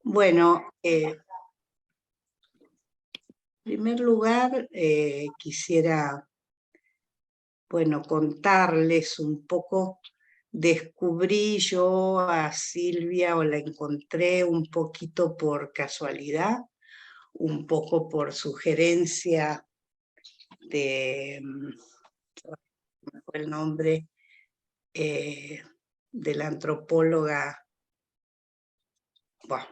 Bueno, en primer lugar, quisiera, contarles un poco. Descubrí yo a Silvia, o la encontré un poquito por casualidad, un poco por sugerencia ¿me fue el nombre? De la antropóloga, bueno,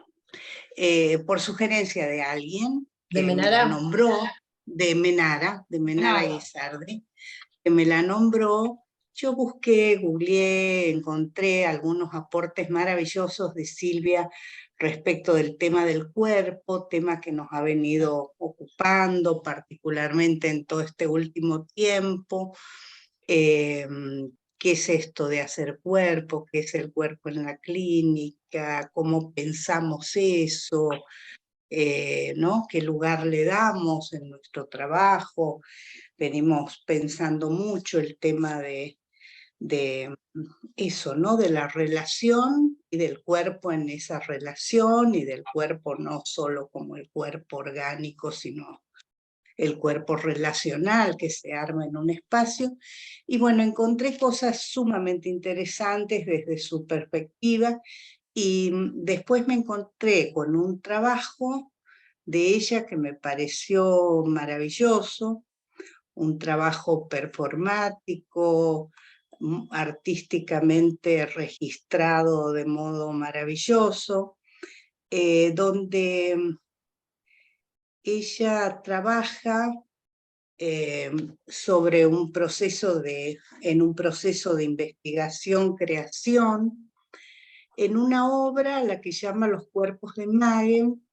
por sugerencia de alguien ¿De que me la Menara? nombró, de Menara Guisardi, que me la nombró. Yo busqué, googleé, encontré algunos aportes maravillosos de Silvia respecto del tema del cuerpo, tema que nos ha venido ocupando particularmente en todo este último tiempo. ¿Qué es esto de hacer cuerpo? ¿Qué es el cuerpo en la clínica? ¿Cómo pensamos eso? ¿No? ¿Qué lugar le damos en nuestro trabajo? Venimos pensando mucho el tema de eso, ¿no? De la relación y del cuerpo en esa relación, y del cuerpo no solo como el cuerpo orgánico, sino el cuerpo relacional que se arma en un espacio. Y bueno, encontré cosas sumamente interesantes desde su perspectiva, y después me encontré con un trabajo de ella que me pareció maravilloso, un trabajo performático, artísticamente registrado de modo maravilloso, donde ella trabaja sobre en un proceso de investigación-creación, en una obra a la que llama Los cuerpos de Magen.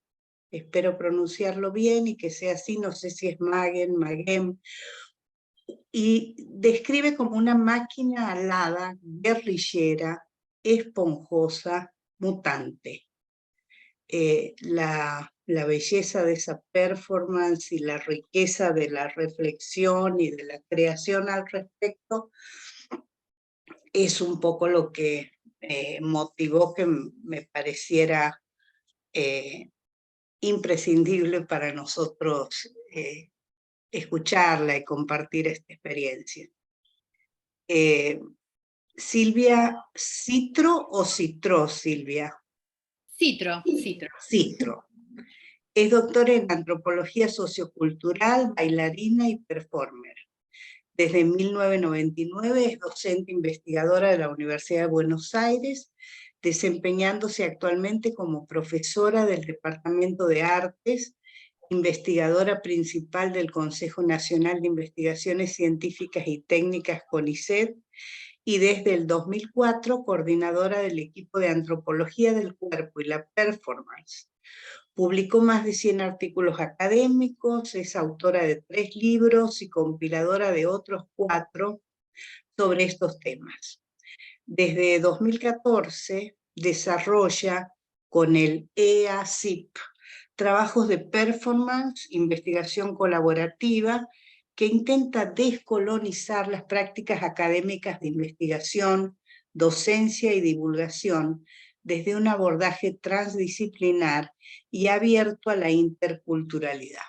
Espero pronunciarlo bien y que sea así, no sé si es Magem, y describe como una máquina alada, guerrillera, esponjosa, mutante. La belleza de esa performance y la riqueza de la reflexión y de la creación al respecto es un poco lo que motivó que me pareciera imprescindible para nosotros escucharla y compartir esta experiencia. Silvia, ¿Citro o Citró, Silvia? Citro, Citro. Citro. Es doctora en antropología sociocultural, bailarina y performer. Desde 1999 es docente investigadora de la Universidad de Buenos Aires, desempeñándose actualmente como profesora del Departamento de Artes, investigadora principal del Consejo Nacional de Investigaciones Científicas y Técnicas CONICET, y desde el 2004 coordinadora del equipo de antropología del cuerpo y la performance. Publicó más de 100 artículos académicos, es autora de 3 libros y compiladora de otros 4 sobre estos temas. Desde 2014 desarrolla con el EACIP trabajos de performance, investigación colaborativa, que intenta descolonizar las prácticas académicas de investigación, docencia y divulgación desde un abordaje transdisciplinar y abierto a la interculturalidad.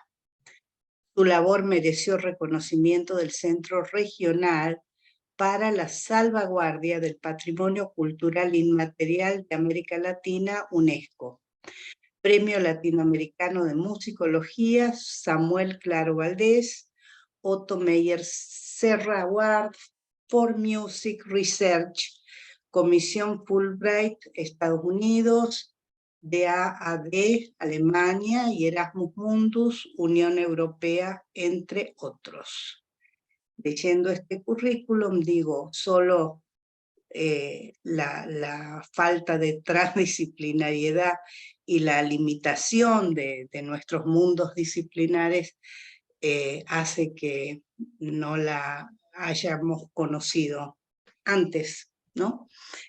Su labor mereció reconocimiento del Centro Regional para la Salvaguardia del Patrimonio Cultural Inmaterial de América Latina, UNESCO. Premio Latinoamericano de Musicología, Samuel Claro Valdés, Otto Meyer Serra Award for Music Research, Comisión Fulbright, Estados Unidos, DAAD, Alemania, y Erasmus Mundus, Unión Europea, entre otros. Leyendo este currículum, digo, solo la falta de transdisciplinariedad y la limitación de nuestros mundos disciplinares hace que no la hayamos conocido antes, ¿no?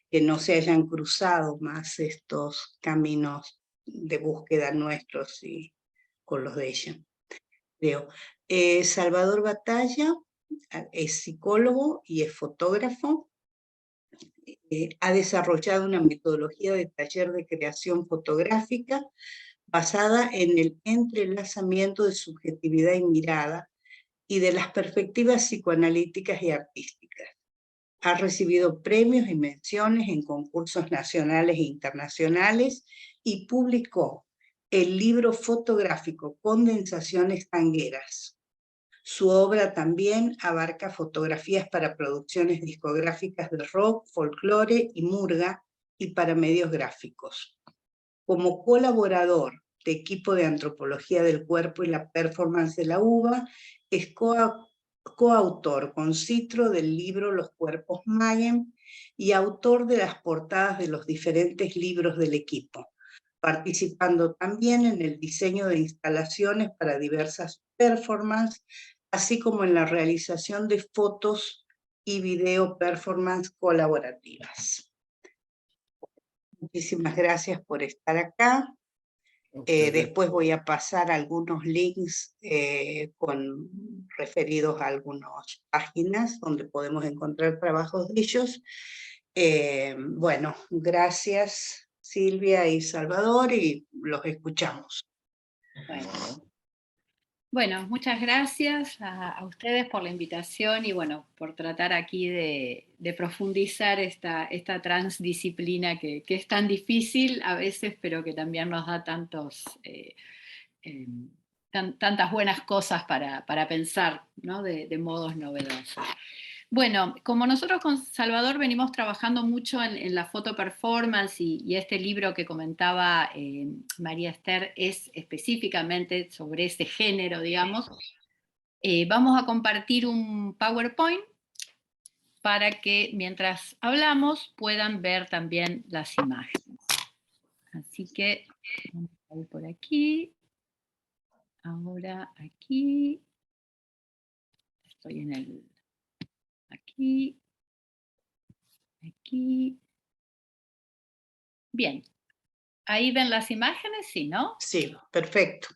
Que no se hayan cruzado más estos caminos de búsqueda nuestros y con los de ella. Creo. Salvador Batalla es psicólogo y es fotógrafo. ha desarrollado una metodología de taller de creación fotográfica basada en el entrelazamiento de subjetividad y mirada y de las perspectivas psicoanalíticas y artísticas. Ha recibido premios y menciones en concursos nacionales e internacionales y publicó el libro fotográfico Condensaciones Tangueras. Su obra también abarca fotografías para producciones discográficas de rock, folclore y murga y para medios gráficos. Como colaborador de equipo de antropología del cuerpo y la performance de la UBA, es coautor con Citro del libro Los Cuerpos Mayhem y autor de las portadas de los diferentes libros del equipo, participando también en el diseño de instalaciones para diversas performances, así como en la realización de fotos y video performance colaborativas. Muchísimas gracias por estar acá. Después voy a pasar algunos links referidos a algunas páginas donde podemos encontrar trabajos de ellos. Bueno, gracias Silvia y Salvador, y los escuchamos. Bueno, muchas gracias a ustedes por la invitación y bueno, por tratar aquí de profundizar esta transdisciplina que es tan difícil a veces, pero que también nos da tantas buenas cosas para pensar, ¿no? de modos novedosos. Bueno, como nosotros con Salvador venimos trabajando mucho en la foto performance y este libro que comentaba María Esther es específicamente sobre ese género, digamos, vamos a compartir un PowerPoint para que mientras hablamos puedan ver también las imágenes. Así que vamos a ir por aquí. Ahora aquí. Estoy en el... Aquí. Aquí. Bien. ¿Ahí ven las imágenes? Sí, ¿no? Sí, perfecto.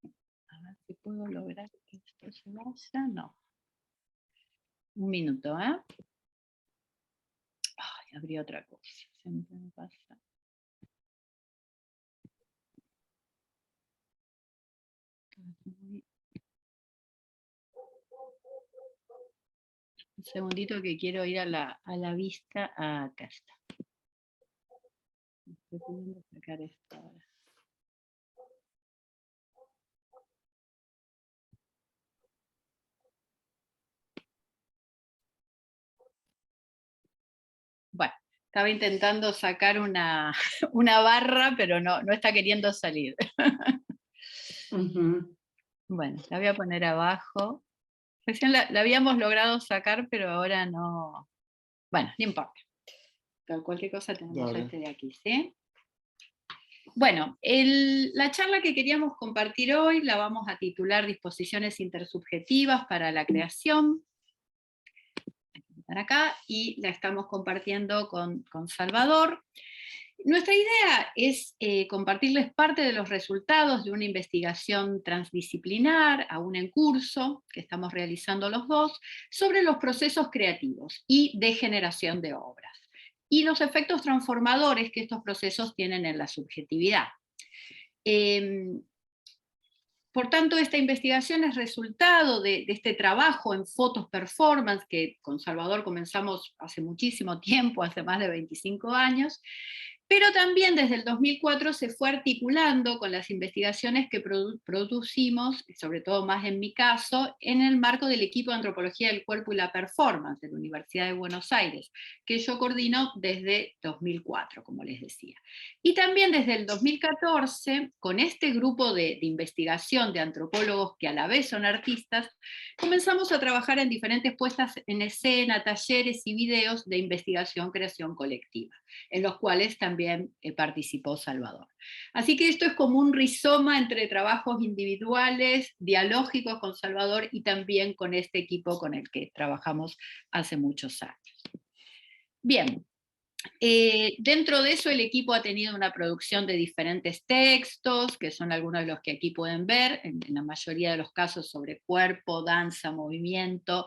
A ver si puedo lograr que esto se vaya. No. Un minuto, ¿eh? Ay, abrí otra cosa. Siempre me pasa. Un segundito que quiero ir a la vista. Acá está. Estoy pudiendo sacar esto ahora. Bueno, estaba intentando sacar una barra, pero no está queriendo salir. Bueno, la voy a poner abajo. Recién la habíamos logrado sacar, pero ahora no. Bueno, no importa. Por cualquier cosa tenemos este de aquí, ¿sí? Bueno, la charla que queríamos compartir hoy la vamos a titular Disposiciones intersubjetivas para la creación. Están acá y la estamos compartiendo con Salvador. Nuestra idea es compartirles parte de los resultados de una investigación transdisciplinar, aún en curso, que estamos realizando los dos, sobre los procesos creativos y de generación de obras, y los efectos transformadores que estos procesos tienen en la subjetividad. Por tanto, esta investigación es resultado de este trabajo en fotos performance que con Salvador comenzamos hace muchísimo tiempo, hace más de 25 años, pero también desde el 2004 se fue articulando con las investigaciones que producimos, sobre todo más en mi caso, en el marco del equipo de Antropología del Cuerpo y la Performance de la Universidad de Buenos Aires, que yo coordino desde 2004, como les decía. Y también desde el 2014, con este grupo de investigación de antropólogos que a la vez son artistas, comenzamos a trabajar en diferentes puestas en escena, talleres y videos de investigación-creación colectiva, en los cuales también participó Salvador. Así que esto es como un rizoma entre trabajos individuales, dialógicos con Salvador y también con este equipo con el que trabajamos hace muchos años. Bien. Dentro de eso el equipo ha tenido una producción de diferentes textos, que son algunos de los que aquí pueden ver, en la mayoría de los casos sobre cuerpo, danza, movimiento,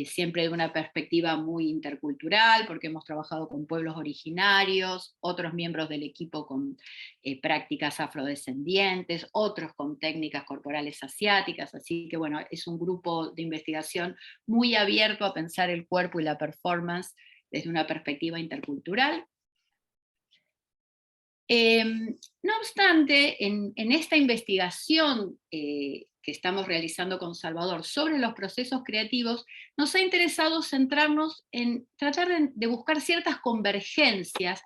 siempre de una perspectiva muy intercultural, porque hemos trabajado con pueblos originarios, otros miembros del equipo con prácticas afrodescendientes, otros con técnicas corporales asiáticas, así que bueno, es un grupo de investigación muy abierto a pensar el cuerpo y la performance desde una perspectiva intercultural. No obstante, en esta investigación que estamos realizando con Salvador sobre los procesos creativos, nos ha interesado centrarnos en tratar de buscar ciertas convergencias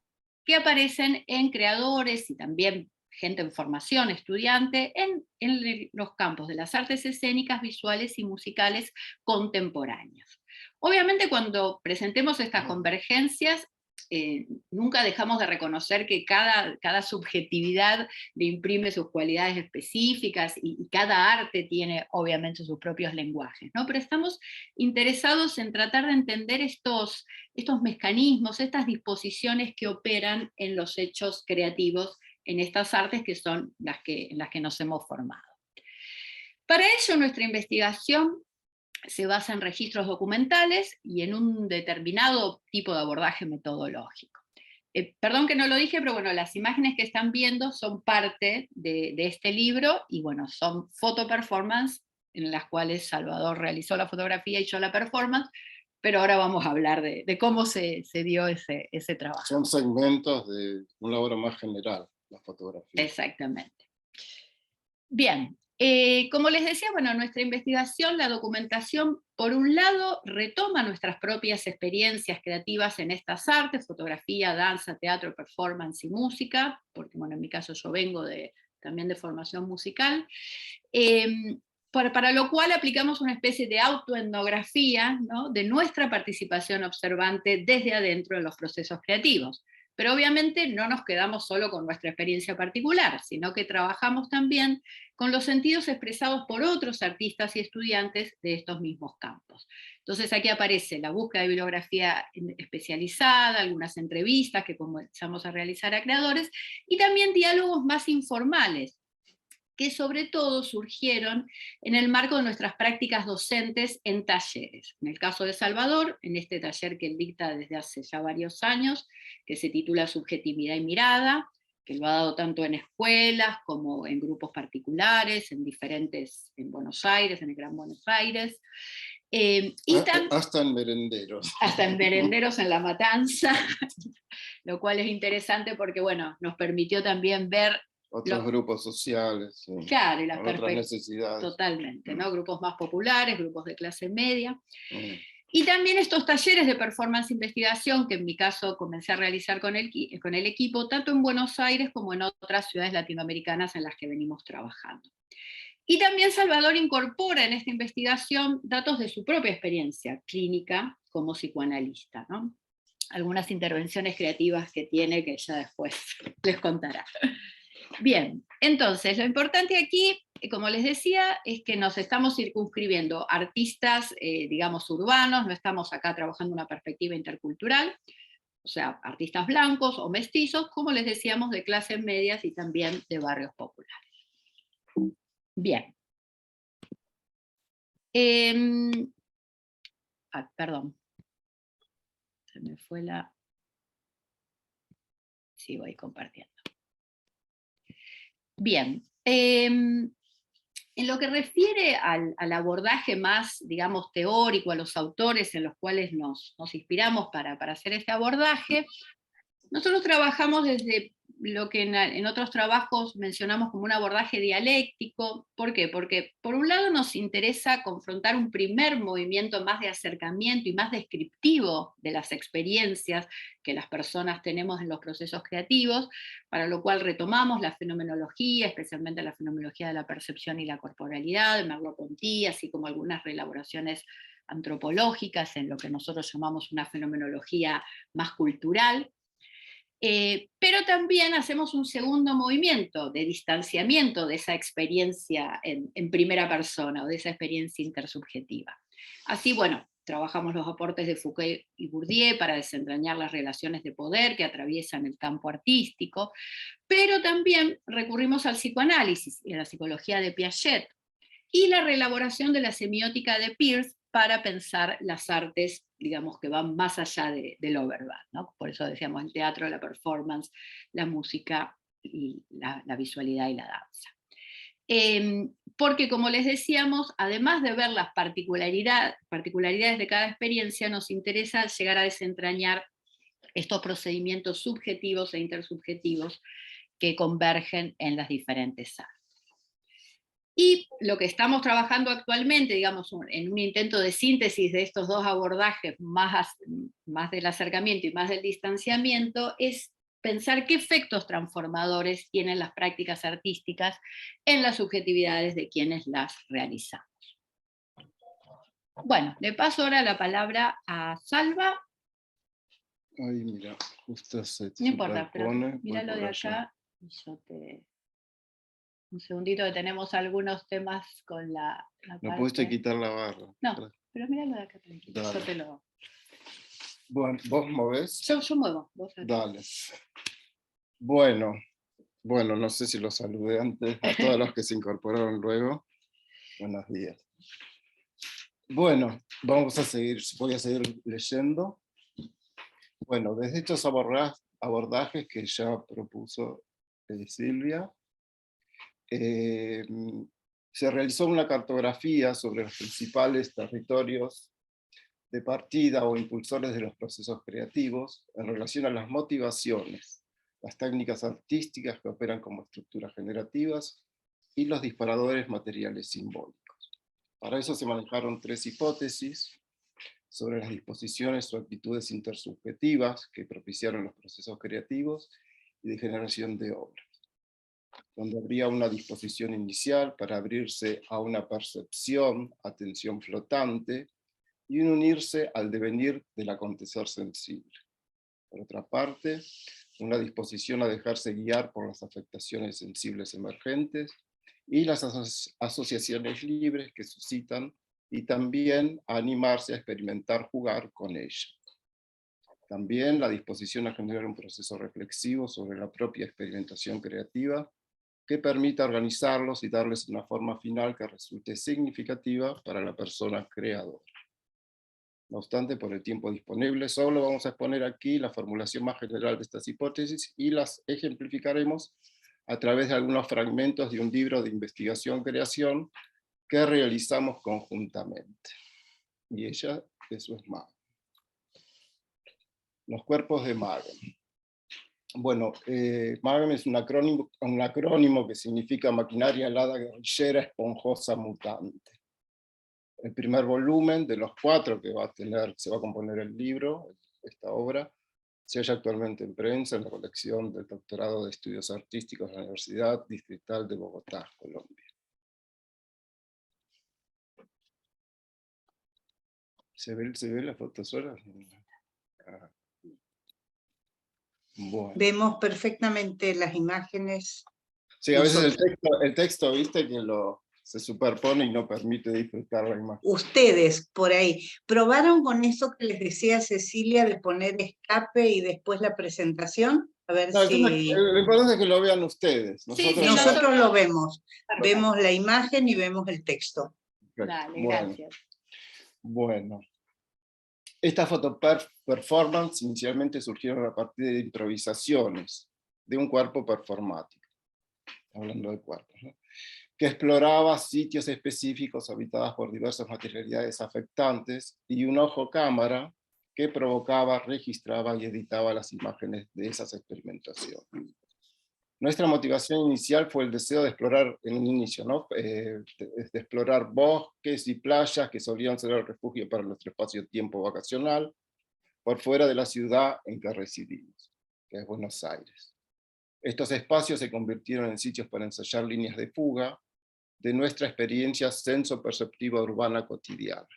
que aparecen en creadores y también gente en formación, estudiante, en los campos de las artes escénicas, visuales y musicales contemporáneos. Obviamente, cuando presentemos estas convergencias, nunca dejamos de reconocer que cada subjetividad le imprime sus cualidades específicas y cada arte tiene obviamente sus propios lenguajes, ¿no? Pero estamos interesados en tratar de entender estos mecanismos, estas disposiciones que operan en los hechos creativos en estas artes que son en las que nos hemos formado. Para ello, nuestra investigación se basa en registros documentales y en un determinado tipo de abordaje metodológico. Perdón que no lo dije, pero bueno, las imágenes que están viendo son parte de este libro, y bueno, son fotoperformance en las cuales Salvador realizó la fotografía y yo la performance, pero ahora vamos a hablar de cómo se dio ese trabajo. Son segmentos de una obra más general, la fotografía. Exactamente. Bien, como les decía, bueno, nuestra investigación, la documentación, por un lado, retoma nuestras propias experiencias creativas en estas artes, fotografía, danza, teatro, performance y música, porque bueno, en mi caso yo vengo también de formación musical, para lo cual aplicamos una especie de autoetnografía, ¿no?, de nuestra participación observante desde adentro de los procesos creativos. Pero obviamente no nos quedamos solo con nuestra experiencia particular, sino que trabajamos también con los sentidos expresados por otros artistas y estudiantes de estos mismos campos. Entonces aquí aparece la búsqueda de bibliografía especializada, algunas entrevistas que comenzamos a realizar a creadores, y también diálogos más informales, que sobre todo surgieron en el marco de nuestras prácticas docentes en talleres. En el caso de Salvador, en este taller que él dicta desde hace ya varios años, que se titula Subjetividad y Mirada, que lo ha dado tanto en escuelas como en grupos particulares, en Buenos Aires, en el Gran Buenos Aires. Hasta en merenderos. Hasta en merenderos en La Matanza, lo cual es interesante porque bueno, nos permitió también ver otros grupos sociales, sí, claro, y las otras necesidades. Totalmente, ¿no? Grupos más populares, grupos de clase media. Y también estos talleres de performance e investigación, que en mi caso comencé a realizar con el equipo, tanto en Buenos Aires como en otras ciudades latinoamericanas en las que venimos trabajando. Y también Salvador incorpora en esta investigación datos de su propia experiencia clínica como psicoanalista, ¿no? Algunas intervenciones creativas que tiene que ya después les contará. Bien, entonces lo importante aquí, como les decía, es que nos estamos circunscribiendo a artistas, digamos, urbanos, no estamos acá trabajando una perspectiva intercultural, o sea, artistas blancos o mestizos, como les decíamos, de clases medias y también de barrios populares. Bien. Perdón. Se me fue la... Sí, voy compartiendo. Bien, en lo que refiere al abordaje más, digamos, teórico, a los autores en los cuales nos inspiramos para hacer este abordaje, nosotros trabajamos desde lo que en otros trabajos mencionamos como un abordaje dialéctico. ¿Por qué? Porque por un lado nos interesa confrontar un primer movimiento más de acercamiento y más descriptivo de las experiencias que las personas tenemos en los procesos creativos, para lo cual retomamos la fenomenología, especialmente la fenomenología de la percepción y la corporalidad de Merleau-Ponty, así como algunas reelaboraciones antropológicas en lo que nosotros llamamos una fenomenología más cultural. Pero también hacemos un segundo movimiento de distanciamiento de esa experiencia en primera persona o de esa experiencia intersubjetiva. Así, bueno, trabajamos los aportes de Foucault y Bourdieu para desentrañar las relaciones de poder que atraviesan el campo artístico, pero también recurrimos al psicoanálisis y a la psicología de Piaget y la reelaboración de la semiótica de Peirce para pensar las artes, digamos, que van más allá de lo verbal, ¿no? Por eso decíamos el teatro, la performance, la música, y la visualidad y la danza. Porque, como les decíamos, además de ver las particularidades de cada experiencia, nos interesa llegar a desentrañar estos procedimientos subjetivos e intersubjetivos que convergen en las diferentes artes. Y lo que estamos trabajando actualmente, digamos, en un intento de síntesis de estos dos abordajes, más del acercamiento y más del distanciamiento, es pensar qué efectos transformadores tienen las prácticas artísticas en las subjetividades de quienes las realizamos. Bueno, le paso ahora la palabra a Salva. Ay, mira, justo se No importa, pero superpone, míralo voy de por allá. acá y yo te... Un segundito que tenemos algunos temas con la No parte... pudiste quitar la barra. No, pero míralo de acá tranquilo. Dale. Yo te lo... Bueno, ¿vos movés? Yo muevo. Vos acá. Dale. Bueno, no sé si los saludé antes a todos los que se incorporaron luego. Buenos días. Bueno, voy a seguir leyendo. Bueno, desde estos abordajes que ya propuso Silvia, se realizó una cartografía sobre los principales territorios de partida o impulsores de los procesos creativos en relación a las motivaciones, las técnicas artísticas que operan como estructuras generativas y los disparadores materiales simbólicos. Para eso se manejaron 3 hipótesis sobre las disposiciones o actitudes intersubjetivas que propiciaron los procesos creativos y de generación de obras, donde habría una disposición inicial para abrirse a una percepción, atención flotante, y un unirse al devenir del acontecer sensible. Por otra parte, una disposición a dejarse guiar por las afectaciones sensibles emergentes y las asociaciones libres que suscitan, y también a animarse a experimentar jugar con ellas. También la disposición a generar un proceso reflexivo sobre la propia experimentación creativa que permita organizarlos y darles una forma final que resulte significativa para la persona creadora. No obstante, por el tiempo disponible, solo vamos a exponer aquí la formulación más general de estas hipótesis y las ejemplificaremos a través de algunos fragmentos de un libro de investigación-creación que realizamos conjuntamente. Y eso es Magam. Los cuerpos de Magam. Bueno, Magam es un acrónimo que significa maquinaria alada guerrillera esponjosa mutante. El primer volumen de los 4 que se va a componer el libro, esta obra, se halla actualmente en prensa en la colección del Doctorado de Estudios Artísticos de la Universidad Distrital de Bogotá, Colombia. ¿Se ve la foto sola? Ah. Bueno. Vemos perfectamente las imágenes. Sí, a veces el texto, viste, que se superpone y no permite disfrutar la imagen. Ustedes, por ahí, ¿probaron con eso que les decía Cecilia de poner escape y después la presentación? A ver No, si... lo importante es que lo vean ustedes. Nosotros lo vemos. Vemos la imagen y vemos el texto. Dale, gracias. Bueno. Estas fotoperformances inicialmente surgieron a partir de improvisaciones de un cuerpo performático, hablando de cuerpos, ¿no?, que exploraba sitios específicos habitados por diversas materialidades afectantes y un ojo cámara que provocaba, registraba y editaba las imágenes de esas experimentaciones. Nuestra motivación inicial fue el deseo de explorar, en un inicio, ¿no?, de explorar bosques y playas que solían ser el refugio para nuestro espacio-tiempo vacacional, por fuera de la ciudad en que residimos, que es Buenos Aires. Estos espacios se convirtieron en sitios para ensayar líneas de fuga de nuestra experiencia senso-perceptiva urbana cotidiana.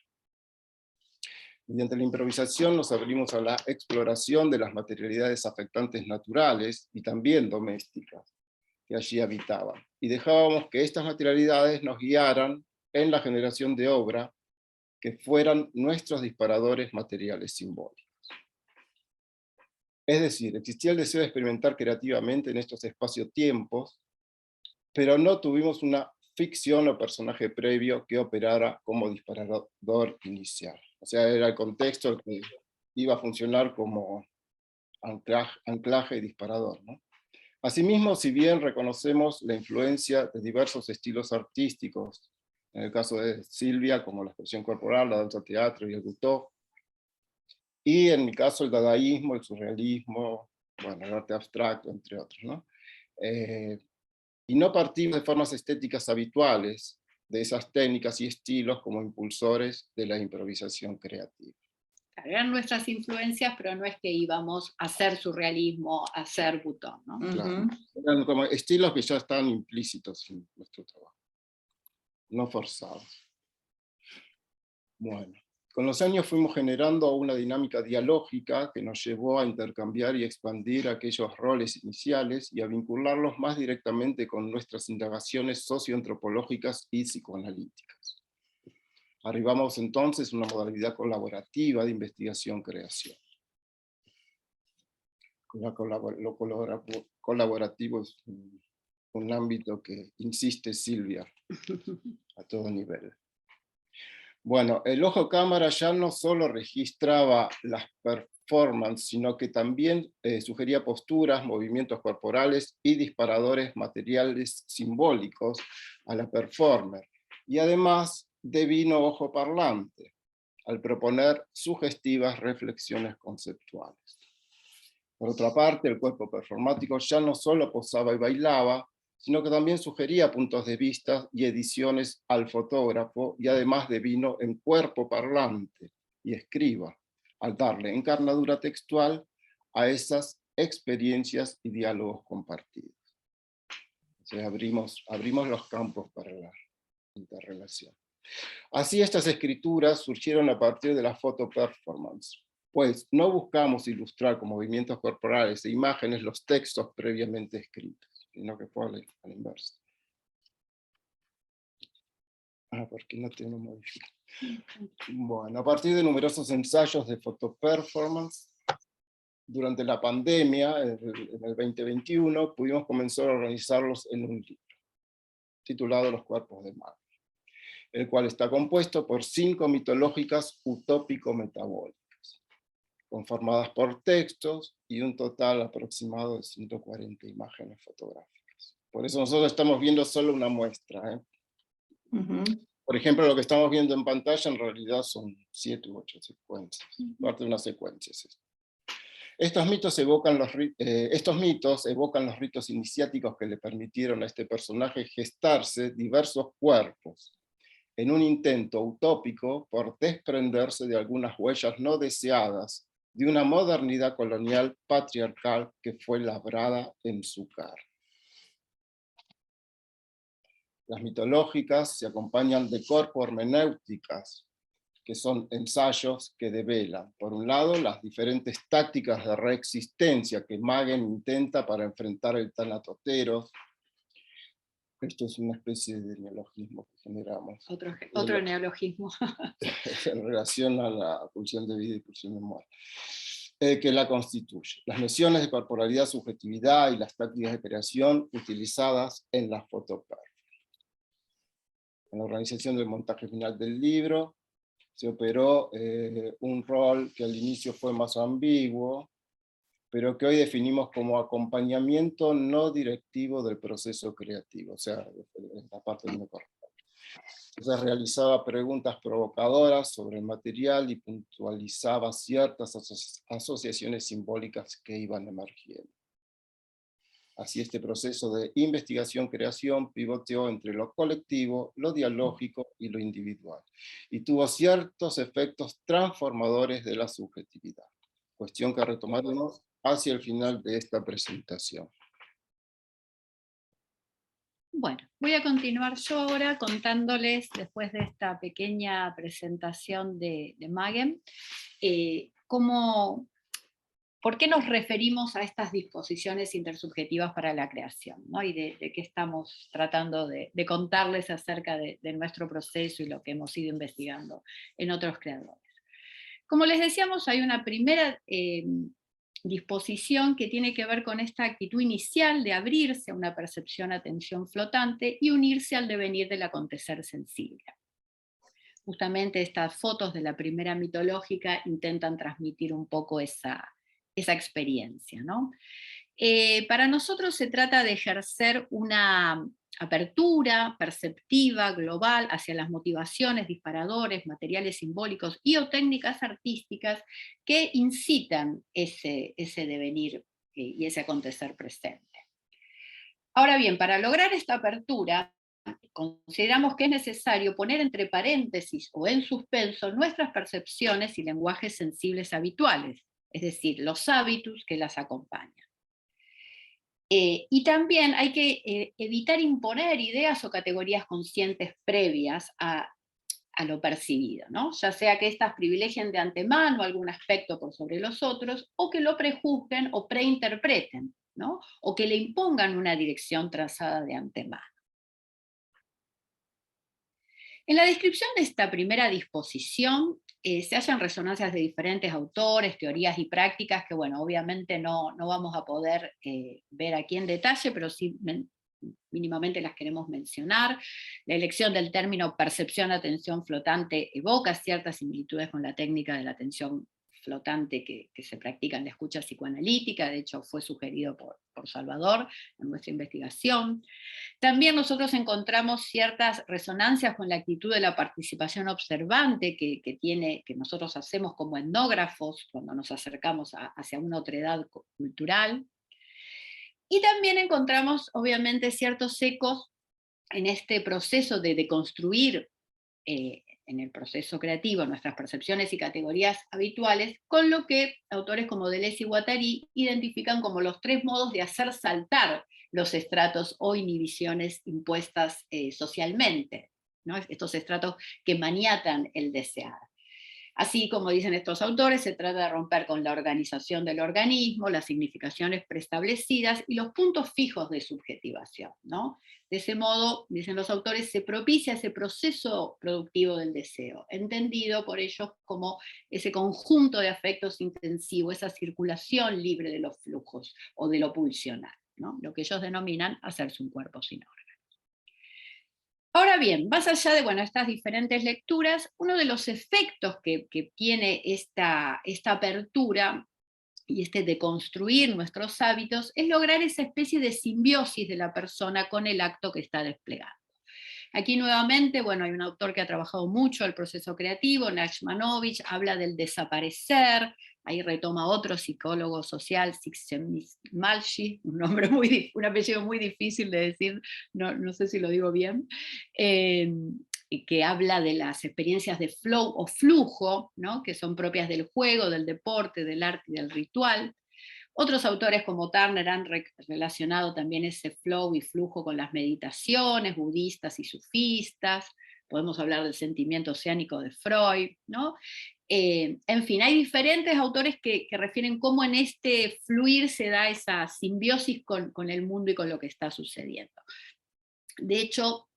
Mediante la improvisación nos abrimos a la exploración de las materialidades afectantes naturales y también domésticas que allí habitaban, y dejábamos que estas materialidades nos guiaran en la generación de obra que fueran nuestros disparadores materiales simbólicos. Es decir, existía el deseo de experimentar creativamente en estos espacios-tiempos, pero no tuvimos una ficción o personaje previo que operara como disparador inicial. O sea, era el contexto el que iba a funcionar como anclaje y disparador, ¿no? Asimismo, si bien reconocemos la influencia de diversos estilos artísticos, en el caso de Silvia, como la expresión corporal, la danza teatro y el butó, y en mi caso el dadaísmo, el surrealismo, bueno, el arte abstracto, entre otros, ¿no? Y no partimos de formas estéticas habituales, de esas técnicas y estilos como impulsores de la improvisación creativa. Claro, eran nuestras influencias, pero no es que íbamos a hacer surrealismo, a hacer butón, ¿no? Claro. Eran como estilos que ya están implícitos en nuestro trabajo, no forzados. Bueno, con los años fuimos generando una dinámica dialógica que nos llevó a intercambiar y expandir aquellos roles iniciales y a vincularlos más directamente con nuestras indagaciones socioantropológicas y psicoanalíticas. Arribamos entonces a una modalidad colaborativa de investigación-creación. Lo colaborativo es un ámbito que insiste Silvia a todo nivel. Bueno, el ojo cámara ya no solo registraba las performances, sino que también sugería posturas, movimientos corporales y disparadores materiales simbólicos a la performer. Y además devino ojo parlante, al proponer sugestivas reflexiones conceptuales. Por otra parte, el cuerpo performático ya no solo posaba y bailaba, sino que también sugería puntos de vista y ediciones al fotógrafo, y además devino en cuerpo parlante y escriba, al darle encarnadura textual a esas experiencias y diálogos compartidos. O sea, abrimos los campos para la interrelación. Así estas escrituras surgieron a partir de la fotoperformance, pues no buscamos ilustrar con movimientos corporales e imágenes los textos previamente escritos, sino que fue a la inversa. Porque no tengo modificado. Bueno, a partir de numerosos ensayos de fotoperformance, durante la pandemia, en el 2021, pudimos comenzar a organizarlos en un libro, titulado Los cuerpos de Maggie, el cual está compuesto por 5 mitológicas utópico-metabólicas, conformadas por textos y un total aproximado de 140 imágenes fotográficas. Por eso nosotros estamos viendo solo una muestra. Por ejemplo, lo que estamos viendo en pantalla en realidad son 7 u 8 secuencias, parte de una secuencia. Estos mitos evocan los ritos iniciáticos que le permitieron a este personaje gestarse diversos cuerpos, en un intento utópico por desprenderse de algunas huellas no deseadas de una modernidad colonial patriarcal que fue labrada en su carne. Las mitológicas se acompañan de corpo-hermenéuticas, que son ensayos que develan, por un lado, las diferentes tácticas de reexistencia que Magen intenta para enfrentar el tanatoteros. Esto es una especie de neologismo que generamos. Otro neologismo. En relación a la pulsión de vida y pulsión de muerte, que la constituye. Las nociones de corporalidad, subjetividad y las tácticas de creación utilizadas en la fotoperformance. En la organización del montaje final del libro se operó un rol que al inicio fue más ambiguo, pero que hoy definimos como acompañamiento no directivo del proceso creativo, o sea, en la parte de correcta. Entonces realizaba preguntas provocadoras sobre el material y puntualizaba ciertas asociaciones simbólicas que iban emergiendo. Así este proceso de investigación-creación pivoteó entre lo colectivo, lo dialógico y lo individual, y tuvo ciertos efectos transformadores de la subjetividad, cuestión que retomaremos hacia el final de esta presentación. Bueno, voy a continuar yo ahora contándoles, después de esta pequeña presentación de Magen, por qué nos referimos a estas disposiciones intersubjetivas para la creación, ¿no? Y de qué estamos tratando de contarles acerca de nuestro proceso y lo que hemos ido investigando en otros creadores. Como les decíamos, hay una primera disposición que tiene que ver con esta actitud inicial de abrirse a una percepción-atención flotante y unirse al devenir del acontecer sensible. Justamente estas fotos de la primera mitológica intentan transmitir un poco esa experiencia, ¿no? Para nosotros se trata de ejercer una apertura perceptiva, global, hacia las motivaciones, disparadores, materiales simbólicos y o técnicas artísticas que incitan ese devenir y ese acontecer presente. Ahora bien, para lograr esta apertura, consideramos que es necesario poner entre paréntesis o en suspenso nuestras percepciones y lenguajes sensibles habituales, es decir, los hábitos que las acompañan. Y también hay que evitar imponer ideas o categorías conscientes previas a lo percibido, ¿no? Ya sea que éstas privilegien de antemano algún aspecto por sobre los otros, o que lo prejuzguen o preinterpreten, ¿no? O que le impongan una dirección trazada de antemano. En la descripción de esta primera disposición se hallan resonancias de diferentes autores, teorías y prácticas que, bueno, obviamente no vamos a poder ver aquí en detalle, pero sí mínimamente las queremos mencionar. La elección del término percepción-atención flotante evoca ciertas similitudes con la técnica de la atención flotante que se practica en la escucha psicoanalítica, de hecho fue sugerido por Salvador en nuestra investigación. También nosotros encontramos ciertas resonancias con la actitud de la participación observante que nosotros hacemos como etnógrafos cuando nos acercamos hacia una otredad cultural. Y también encontramos, obviamente, ciertos ecos en este proceso de deconstruir en el proceso creativo nuestras percepciones y categorías habituales, con lo que autores como Deleuze y Guattari identifican como los 3 modos de hacer saltar los estratos o inhibiciones impuestas socialmente, ¿no? Estos estratos que maniatan el desear. Así como dicen estos autores, se trata de romper con la organización del organismo, las significaciones preestablecidas y los puntos fijos de subjetivación, ¿no? De ese modo, dicen los autores, se propicia ese proceso productivo del deseo, entendido por ellos como ese conjunto de afectos intensivos, esa circulación libre de los flujos o de lo pulsional, ¿no? Lo que ellos denominan hacerse un cuerpo sin órganos. Ahora bien, más allá de estas diferentes lecturas, uno de los efectos que tiene esta apertura y de construir nuestros hábitos es lograr esa especie de simbiosis de la persona con el acto que está desplegando. Aquí nuevamente, hay un autor que ha trabajado mucho el proceso creativo, Nachmanovich, habla del desaparecer, ahí retoma otro psicólogo social, Csikszentmihalyi, un apellido muy difícil de decir, no sé si lo digo bien, que habla de las experiencias de flow o flujo, ¿no? Que son propias del juego, del deporte, del arte y del ritual. Otros autores como Turner han relacionado también ese flow y flujo con las meditaciones budistas y sufistas. Podemos hablar del sentimiento oceánico de Freud, ¿no? En fin, hay diferentes autores que refieren cómo en este fluir se da esa simbiosis con el mundo y con lo que está sucediendo. De hecho,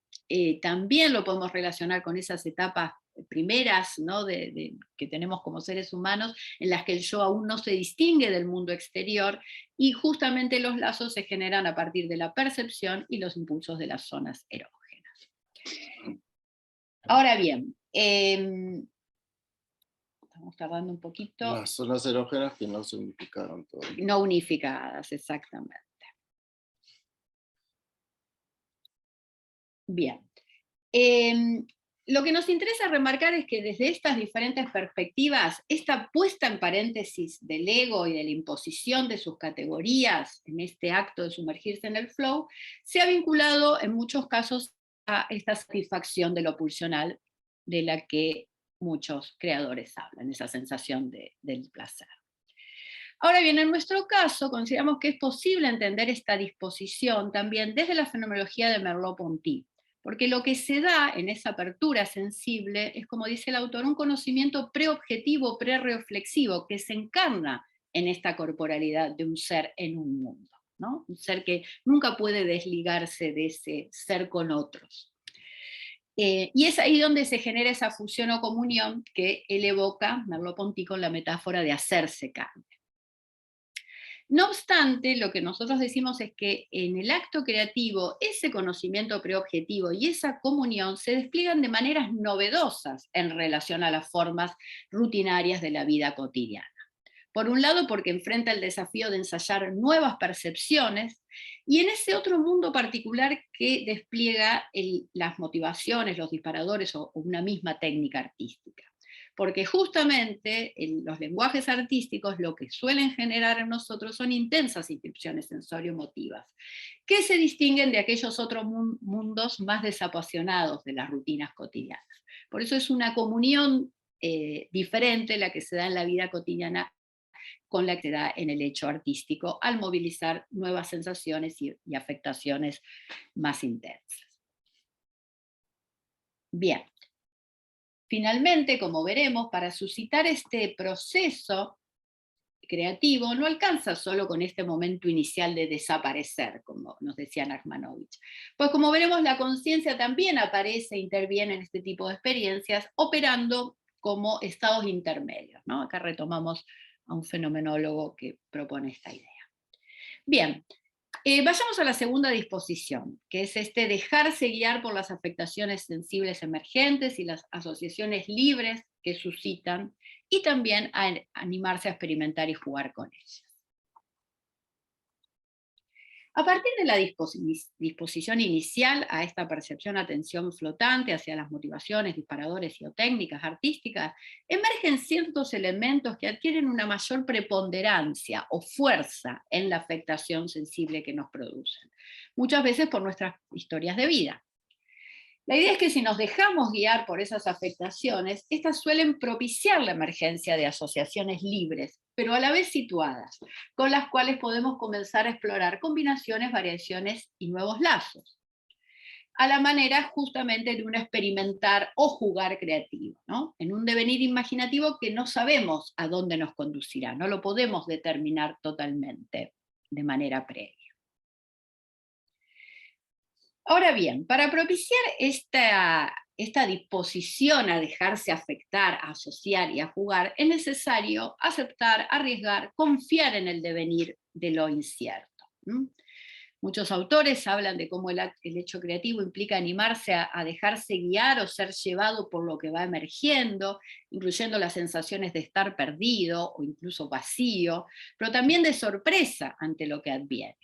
también lo podemos relacionar con esas etapas primeras, ¿no? que tenemos como seres humanos, en las que el yo aún no se distingue del mundo exterior, y justamente los lazos se generan a partir de la percepción y los impulsos de las zonas erógenas. Ahora bien, estamos tardando un poquito. Las zonas erógenas que no se unificaron todavía. No unificadas, exactamente. Bien. Lo que nos interesa remarcar es que desde estas diferentes perspectivas, esta puesta en paréntesis del ego y de la imposición de sus categorías en este acto de sumergirse en el flow, se ha vinculado en muchos casos a esta satisfacción de lo pulsional de la que muchos creadores hablan, esa sensación del placer. Ahora bien, en nuestro caso, consideramos que es posible entender esta disposición también desde la fenomenología de Merleau-Ponty, porque lo que se da en esa apertura sensible es, como dice el autor, un conocimiento preobjetivo, prereflexivo, que se encarna en esta corporalidad de un ser en un mundo, ¿no? Un ser que nunca puede desligarse de ese ser con otros. Y es ahí donde se genera esa fusión o comunión que él evoca, Merleau-Ponty, con la metáfora de hacerse carne. No obstante, lo que nosotros decimos es que en el acto creativo, ese conocimiento preobjetivo y esa comunión se despliegan de maneras novedosas en relación a las formas rutinarias de la vida cotidiana. Por un lado, porque enfrenta el desafío de ensayar nuevas percepciones, y en ese otro mundo particular que despliega las motivaciones, los disparadores o una misma técnica artística. Porque justamente los lenguajes artísticos lo que suelen generar en nosotros son intensas inscripciones sensorio-emotivas, que se distinguen de aquellos otros mundos más desapasionados de las rutinas cotidianas. Por eso es una comunión diferente la que se da en la vida cotidiana con la que se da en el hecho artístico al movilizar nuevas sensaciones y afectaciones más intensas. Bien. Finalmente, como veremos, para suscitar este proceso creativo no alcanza solo con este momento inicial de desaparecer, como nos decía Nachmanovitch. Pues como veremos, la conciencia también aparece e interviene en este tipo de experiencias, operando como estados intermedios, ¿no? Acá retomamos a un fenomenólogo que propone esta idea. Bien, vayamos a la segunda disposición, que es dejarse guiar por las afectaciones sensibles emergentes y las asociaciones libres que suscitan, y también a animarse a experimentar y jugar con ellas. A partir de la disposición inicial a esta percepción-atención flotante hacia las motivaciones, disparadores y o técnicas artísticas, emergen ciertos elementos que adquieren una mayor preponderancia o fuerza en la afectación sensible que nos producen, muchas veces por nuestras historias de vida. La idea es que si nos dejamos guiar por esas afectaciones, estas suelen propiciar la emergencia de asociaciones libres, pero a la vez situadas, con las cuales podemos comenzar a explorar combinaciones, variaciones y nuevos lazos, a la manera justamente de un experimentar o jugar creativo, ¿no? En un devenir imaginativo que no sabemos a dónde nos conducirá, no lo podemos determinar totalmente de manera previa. Ahora bien, para propiciar esta disposición a dejarse afectar, a asociar y a jugar, es necesario aceptar, arriesgar, confiar en el devenir de lo incierto. Muchos autores hablan de cómo el hecho creativo implica animarse a dejarse guiar o ser llevado por lo que va emergiendo, incluyendo las sensaciones de estar perdido o incluso vacío, pero también de sorpresa ante lo que adviene.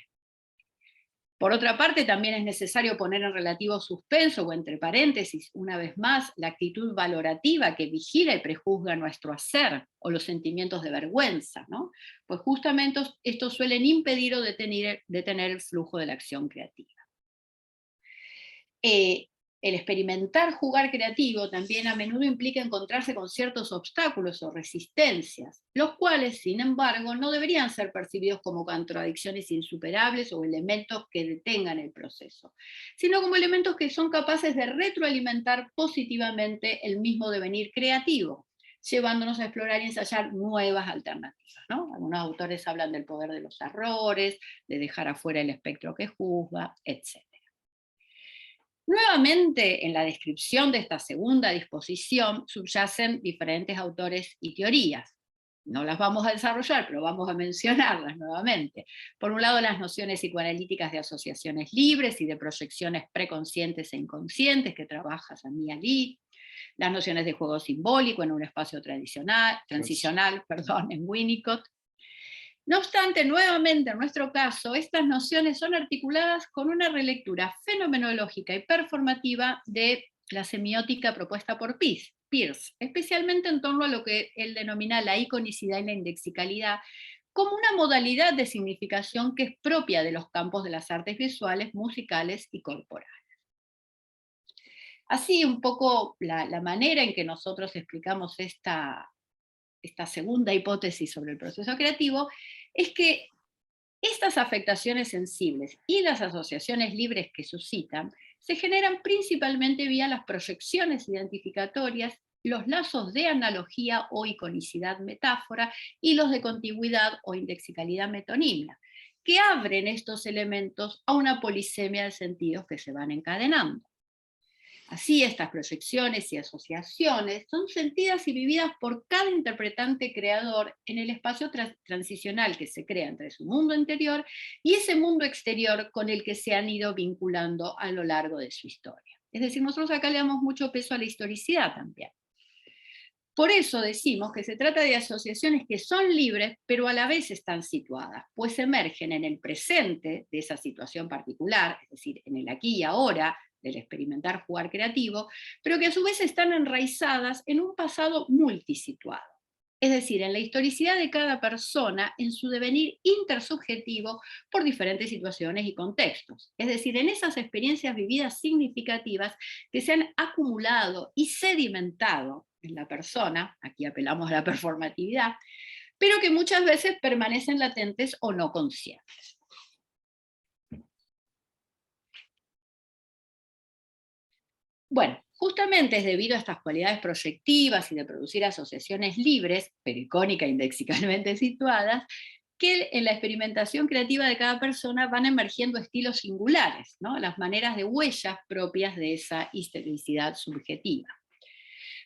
Por otra parte, también es necesario poner en relativo suspenso o entre paréntesis, una vez más, la actitud valorativa que vigila y prejuzga nuestro hacer o los sentimientos de vergüenza, ¿no? Pues justamente estos suelen impedir o detener el flujo de la acción creativa. El experimentar jugar creativo también a menudo implica encontrarse con ciertos obstáculos o resistencias, los cuales, sin embargo, no deberían ser percibidos como contradicciones insuperables o elementos que detengan el proceso, sino como elementos que son capaces de retroalimentar positivamente el mismo devenir creativo, llevándonos a explorar y ensayar nuevas alternativas, ¿no? Algunos autores hablan del poder de los errores, de dejar afuera el espectro que juzga, etc. Nuevamente, en la descripción de esta segunda disposición subyacen diferentes autores y teorías. No las vamos a desarrollar, pero vamos a mencionarlas nuevamente. Por un lado, las nociones psicoanalíticas de asociaciones libres y de proyecciones preconscientes e inconscientes que trabaja Samia Lee, las nociones de juego simbólico en un espacio transicional, en Winnicott. No obstante, nuevamente en nuestro caso, estas nociones son articuladas con una relectura fenomenológica y performativa de la semiótica propuesta por Peirce, especialmente en torno a lo que él denomina la iconicidad y la indexicalidad, como una modalidad de significación que es propia de los campos de las artes visuales, musicales y corporales. Así, un poco la manera en que nosotros explicamos esta segunda hipótesis sobre el proceso creativo, es que estas afectaciones sensibles y las asociaciones libres que suscitan se generan principalmente vía las proyecciones identificatorias, los lazos de analogía o iconicidad metáfora y los de contigüidad o indexicalidad metonimia, que abren estos elementos a una polisemia de sentidos que se van encadenando. Así, estas proyecciones y asociaciones son sentidas y vividas por cada interpretante creador en el espacio transicional que se crea entre su mundo interior y ese mundo exterior con el que se han ido vinculando a lo largo de su historia. Es decir, nosotros acá le damos mucho peso a la historicidad también. Por eso decimos que se trata de asociaciones que son libres, pero a la vez están situadas, pues emergen en el presente de esa situación particular, es decir, en el aquí y ahora del experimentar jugar creativo, pero que a su vez están enraizadas en un pasado multisituado. Es decir, en la historicidad de cada persona, en su devenir intersubjetivo por diferentes situaciones y contextos. Es decir, en esas experiencias vividas significativas que se han acumulado y sedimentado en la persona, aquí apelamos a la performatividad, pero que muchas veces permanecen latentes o no conscientes. Bueno, justamente es debido a estas cualidades proyectivas y de producir asociaciones libres, pero icónicas e indexicalmente situadas, que en la experimentación creativa de cada persona van emergiendo estilos singulares, ¿no? Las maneras de huellas propias de esa historicidad subjetiva.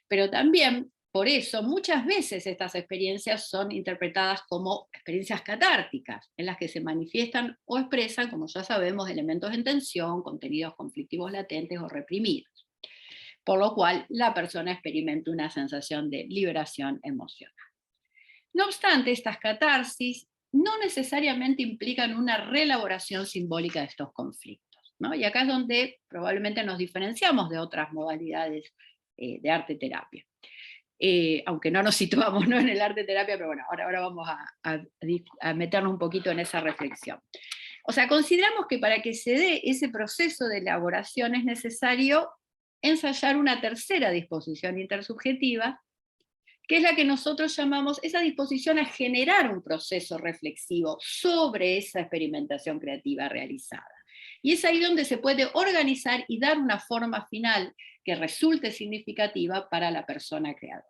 Pero también, por eso, muchas veces estas experiencias son interpretadas como experiencias catárticas, en las que se manifiestan o expresan, como ya sabemos, elementos en tensión, contenidos conflictivos latentes o reprimidos. Por lo cual, la persona experimenta una sensación de liberación emocional. No obstante, estas catarsis no necesariamente implican una reelaboración simbólica de estos conflictos, ¿no? Y acá es donde probablemente nos diferenciamos de otras modalidades de arte-terapia. Aunque no nos situamos, ¿no?, en el arte-terapia, pero bueno, ahora vamos a meternos un poquito en esa reflexión. O sea, consideramos que para que se dé ese proceso de elaboración es necesario ensayar una tercera disposición intersubjetiva, que es la que nosotros llamamos esa disposición a generar un proceso reflexivo sobre esa experimentación creativa realizada. Y es ahí donde se puede organizar y dar una forma final que resulte significativa para la persona creadora.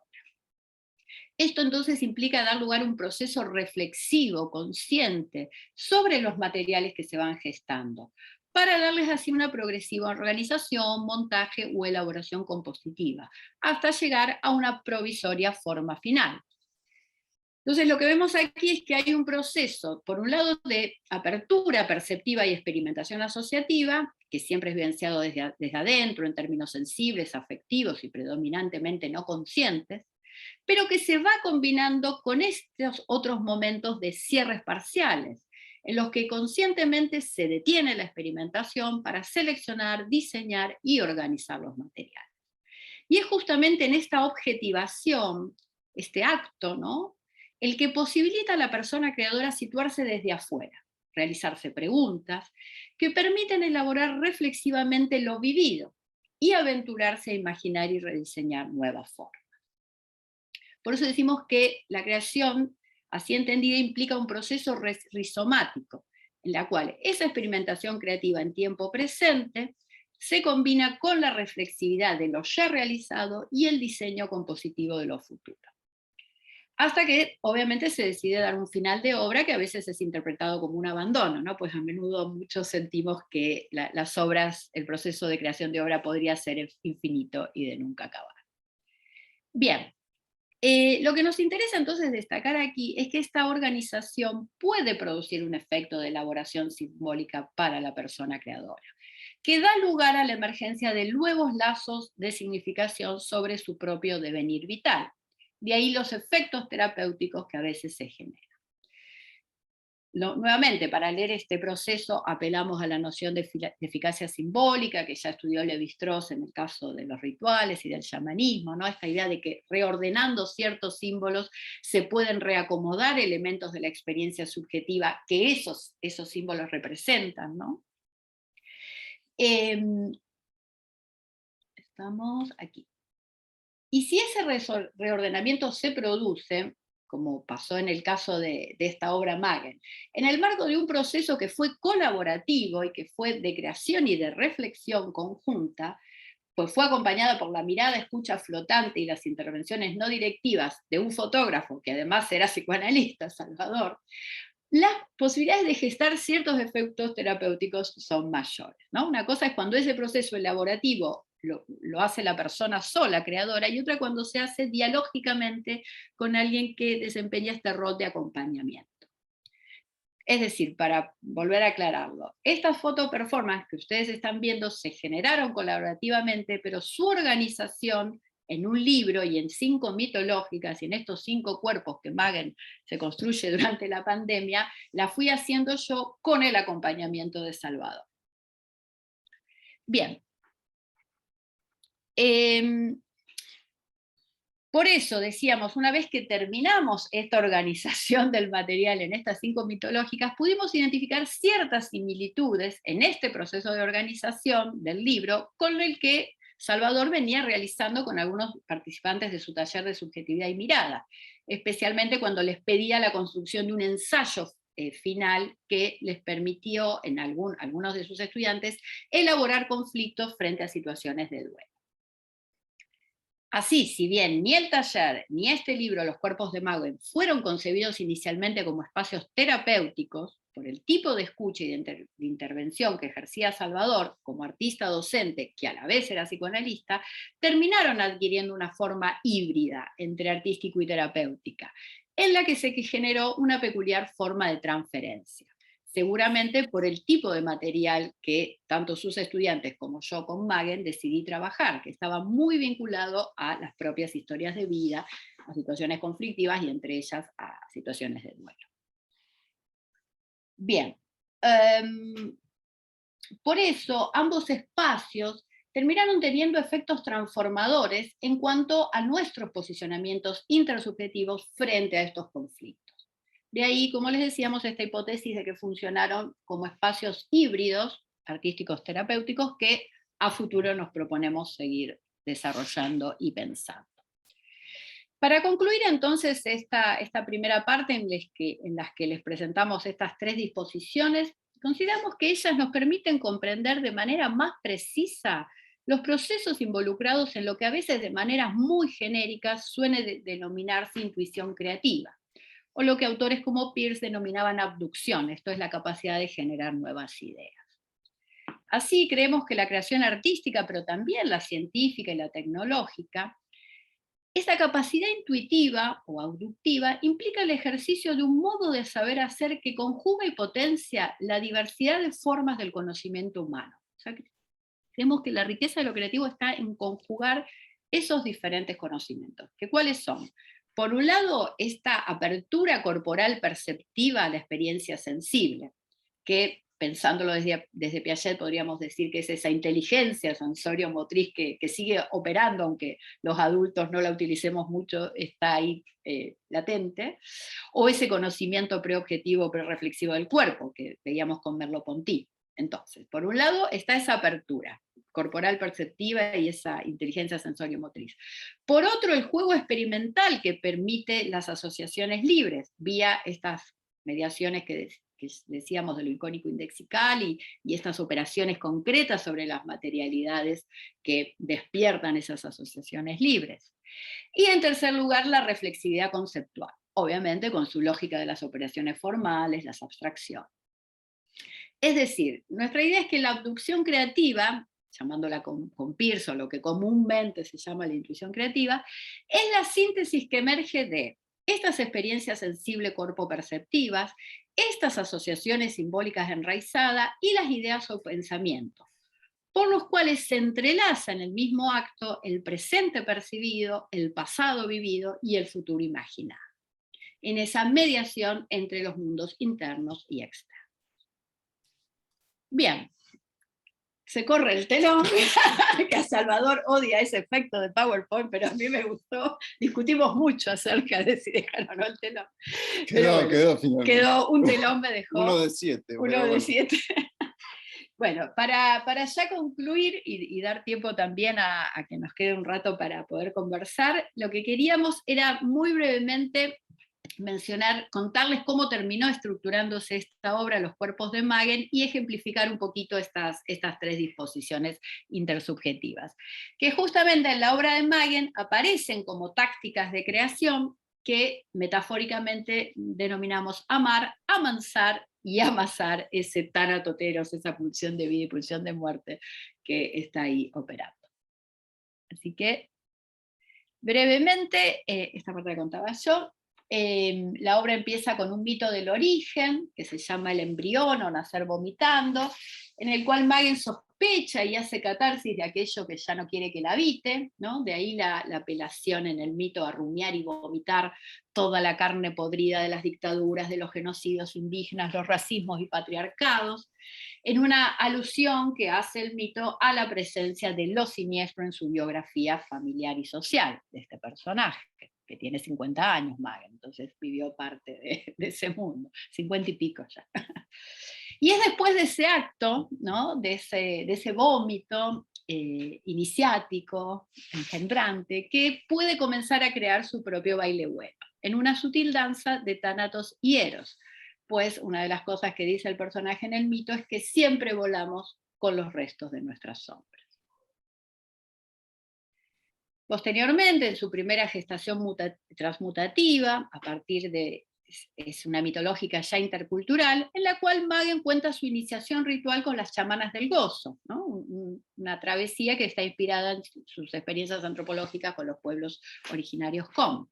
Esto entonces implica dar lugar a un proceso reflexivo, consciente, sobre los materiales que se van gestando, para darles así una progresiva organización, montaje o elaboración compositiva, hasta llegar a una provisoria forma final. Entonces lo que vemos aquí es que hay un proceso, por un lado, de apertura perceptiva y experimentación asociativa, que siempre es vivenciado desde adentro, en términos sensibles, afectivos y predominantemente no conscientes, pero que se va combinando con estos otros momentos de cierres parciales, en los que conscientemente se detiene la experimentación para seleccionar, diseñar y organizar los materiales. Y es justamente en esta objetivación, este acto, ¿no?, el que posibilita a la persona creadora situarse desde afuera, realizarse preguntas que permiten elaborar reflexivamente lo vivido y aventurarse a imaginar y rediseñar nuevas formas. Por eso decimos que la creación, así entendida, implica un proceso rizomático, en la cual esa experimentación creativa en tiempo presente se combina con la reflexividad de lo ya realizado y el diseño compositivo de lo futuro. Hasta que, obviamente, se decide dar un final de obra que a veces es interpretado como un abandono, ¿no? Pues a menudo muchos sentimos que las obras, el proceso de creación de obra podría ser infinito y de nunca acabar. Bien, lo que nos interesa entonces destacar aquí es que esta organización puede producir un efecto de elaboración simbólica para la persona creadora, que da lugar a la emergencia de nuevos lazos de significación sobre su propio devenir vital. De ahí los efectos terapéuticos que a veces se generan. Nuevamente, para leer este proceso apelamos a la noción de eficacia simbólica que ya estudió Lévi-Strauss en el caso de los rituales y del chamanismo, ¿no? Esta idea de que reordenando ciertos símbolos se pueden reacomodar elementos de la experiencia subjetiva que esos símbolos representan, ¿no? Estamos aquí. Y si ese reordenamiento se produce, como pasó en el caso de esta obra Magen, en el marco de un proceso que fue colaborativo y que fue de creación y de reflexión conjunta, pues fue acompañada por la mirada escucha flotante y las intervenciones no directivas de un fotógrafo, que además era psicoanalista, Salvador, las posibilidades de gestar ciertos efectos terapéuticos son mayores, ¿no? Una cosa es cuando ese proceso elaborativo lo hace la persona sola, creadora, y otra cuando se hace dialógicamente con alguien que desempeña este rol de acompañamiento. Es decir, para volver a aclararlo, estas foto performance que ustedes están viendo se generaron colaborativamente, pero su organización en un libro y en 5 mitológicas, y en estos 5 cuerpos que Magen se construye durante la pandemia, la fui haciendo yo con el acompañamiento de Salvador. Bien. Por eso decíamos, una vez que terminamos esta organización del material en estas 5 mitológicas, pudimos identificar ciertas similitudes en este proceso de organización del libro con el que Salvador venía realizando con algunos participantes de su taller de subjetividad y mirada, especialmente cuando les pedía la construcción de un ensayo final que les permitió en algunos de sus estudiantes elaborar conflictos frente a situaciones de duelo. Así, si bien ni el taller ni este libro, Los cuerpos de Magen, fueron concebidos inicialmente como espacios terapéuticos, por el tipo de escucha y de intervención que ejercía Salvador como artista docente, que a la vez era psicoanalista, terminaron adquiriendo una forma híbrida entre artístico y terapéutica, en la que se generó una peculiar forma de transferencia. Seguramente por el tipo de material que tanto sus estudiantes como yo con Magen decidí trabajar, que estaba muy vinculado a las propias historias de vida, a situaciones conflictivas y entre ellas a situaciones de duelo. Bien, por eso ambos espacios terminaron teniendo efectos transformadores en cuanto a nuestros posicionamientos intersubjetivos frente a estos conflictos. De ahí, como les decíamos, esta hipótesis de que funcionaron como espacios híbridos, artísticos terapéuticos, que a futuro nos proponemos seguir desarrollando y pensando. Para concluir entonces esta primera parte en las que les presentamos estas 3 disposiciones, consideramos que ellas nos permiten comprender de manera más precisa los procesos involucrados en lo que a veces de maneras muy genéricas suele denominarse intuición creativa, o lo que autores como Peirce denominaban abducción, esto es la capacidad de generar nuevas ideas. Así creemos que la creación artística, pero también la científica y la tecnológica, esta capacidad intuitiva o abductiva implica el ejercicio de un modo de saber hacer que conjuga y potencia la diversidad de formas del conocimiento humano. O sea, creemos que la riqueza de lo creativo está en conjugar esos diferentes conocimientos. ¿Que cuáles son? Por un lado, esta apertura corporal perceptiva a la experiencia sensible, que pensándolo desde Piaget podríamos decir que es esa inteligencia sensorio-motriz que sigue operando, aunque los adultos no la utilicemos mucho, está ahí latente, o ese conocimiento preobjetivo, prereflexivo del cuerpo, que veíamos con Merleau-Ponty. Entonces, por un lado está esa apertura corporal perceptiva y esa inteligencia sensorio-motriz. Por otro, el juego experimental que permite las asociaciones libres, vía estas mediaciones que decíamos de lo icónico indexical y estas operaciones concretas sobre las materialidades que despiertan esas asociaciones libres. Y en tercer lugar, la reflexividad conceptual, obviamente con su lógica de las operaciones formales, las abstracciones. Es decir, nuestra idea es que la abducción creativa, llamándola con Peirce, o lo que comúnmente se llama la intuición creativa, es la síntesis que emerge de estas experiencias sensible corpo-perceptivas, estas asociaciones simbólicas enraizadas y las ideas o pensamientos, por los cuales se entrelaza en el mismo acto el presente percibido, el pasado vivido y el futuro imaginado, en esa mediación entre los mundos internos y externos. Bien, se corre el telón, que a Salvador odia ese efecto de PowerPoint, pero a mí me gustó. Discutimos mucho acerca de si dejar o no el telón. Quedó finalmente. Quedó un telón, me dejó. 1 de 7. 1 de 7. Bueno, para ya concluir y dar tiempo también a que nos quede un rato para poder conversar, lo que queríamos era muy brevemente contarles cómo terminó estructurándose esta obra, Los cuerpos de Magen, y ejemplificar un poquito estas 3 disposiciones intersubjetivas, que justamente en la obra de Magen aparecen como tácticas de creación que metafóricamente denominamos amar, amansar y amasar ese tánatos, esa pulsión de vida y pulsión de muerte que está ahí operando. Así que, brevemente, esta parte la contaba yo. La obra empieza con un mito del origen, que se llama el embrión o nacer vomitando, en el cual Magen sospecha y hace catarsis de aquello que ya no quiere que la habite, ¿no? De ahí la apelación en el mito a rumiar y vomitar toda la carne podrida de las dictaduras, de los genocidios indígenas, los racismos y patriarcados, en una alusión que hace el mito a la presencia de lo siniestro en su biografía familiar y social de este personaje, que tiene 50 años, Magen, entonces vivió parte de ese mundo, 50 y pico ya. Y es después de ese acto, ¿no? de ese vómito iniciático, engendrante, que puede comenzar a crear su propio baile bueno, en una sutil danza de tánatos y eros, pues una de las cosas que dice el personaje en el mito es que siempre volamos con los restos de nuestras sombras. Posteriormente, en su primera gestación transmutativa, a partir de, es una mitológica ya intercultural, en la cual Magen cuenta su iniciación ritual con las chamanas del gozo, ¿no? Una travesía que está inspirada en sus experiencias antropológicas con los pueblos originarios Kom.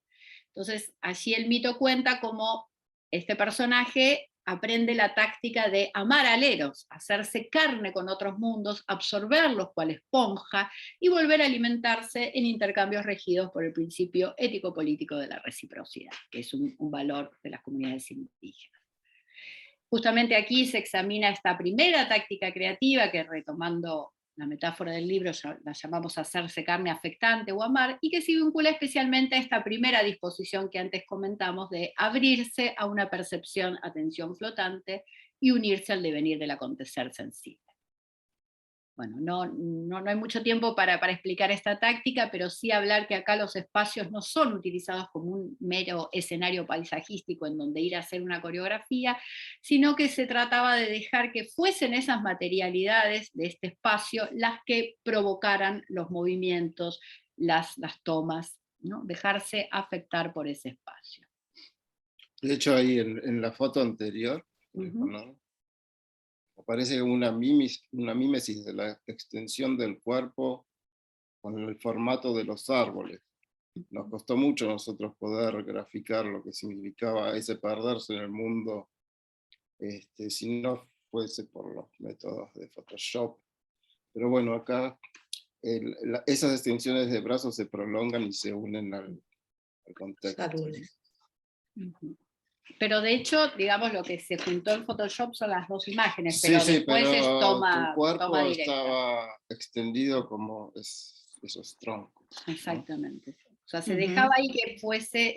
Entonces, allí el mito cuenta cómo este personaje aprende la táctica de amar al eros, hacerse carne con otros mundos, absorberlos cual esponja y volver a alimentarse en intercambios regidos por el principio ético-político de la reciprocidad, que es un valor de las comunidades indígenas. Justamente aquí se examina esta primera táctica creativa que, retomando la metáfora del libro, la llamamos hacerse carne afectante o amar, y que se vincula especialmente a esta primera disposición que antes comentamos de abrirse a una percepción, atención flotante y unirse al devenir del acontecer sensible. Bueno, no hay mucho tiempo para explicar esta táctica, pero sí hablar que acá los espacios no son utilizados como un mero escenario paisajístico en donde ir a hacer una coreografía, sino que se trataba de dejar que fuesen esas materialidades de este espacio las que provocaran los movimientos, las tomas, ¿no? Dejarse afectar por ese espacio. De hecho, ahí en la foto anterior, ¿no? Aparece una mímesis de la extensión del cuerpo con el formato de los árboles. Nos costó mucho a nosotros poder graficar lo que significaba ese perderse en el mundo, si no fuese por los métodos de Photoshop. Pero bueno, acá esas extensiones de brazos se prolongan y se unen al contexto. Pero de hecho, digamos, lo que se juntó en Photoshop son las dos imágenes, Sí, pero sí, después pero es toma, tu cuerpo toma directa. estaba extendido como esos troncos, ¿no? Exactamente. O sea, se dejaba ahí que fuese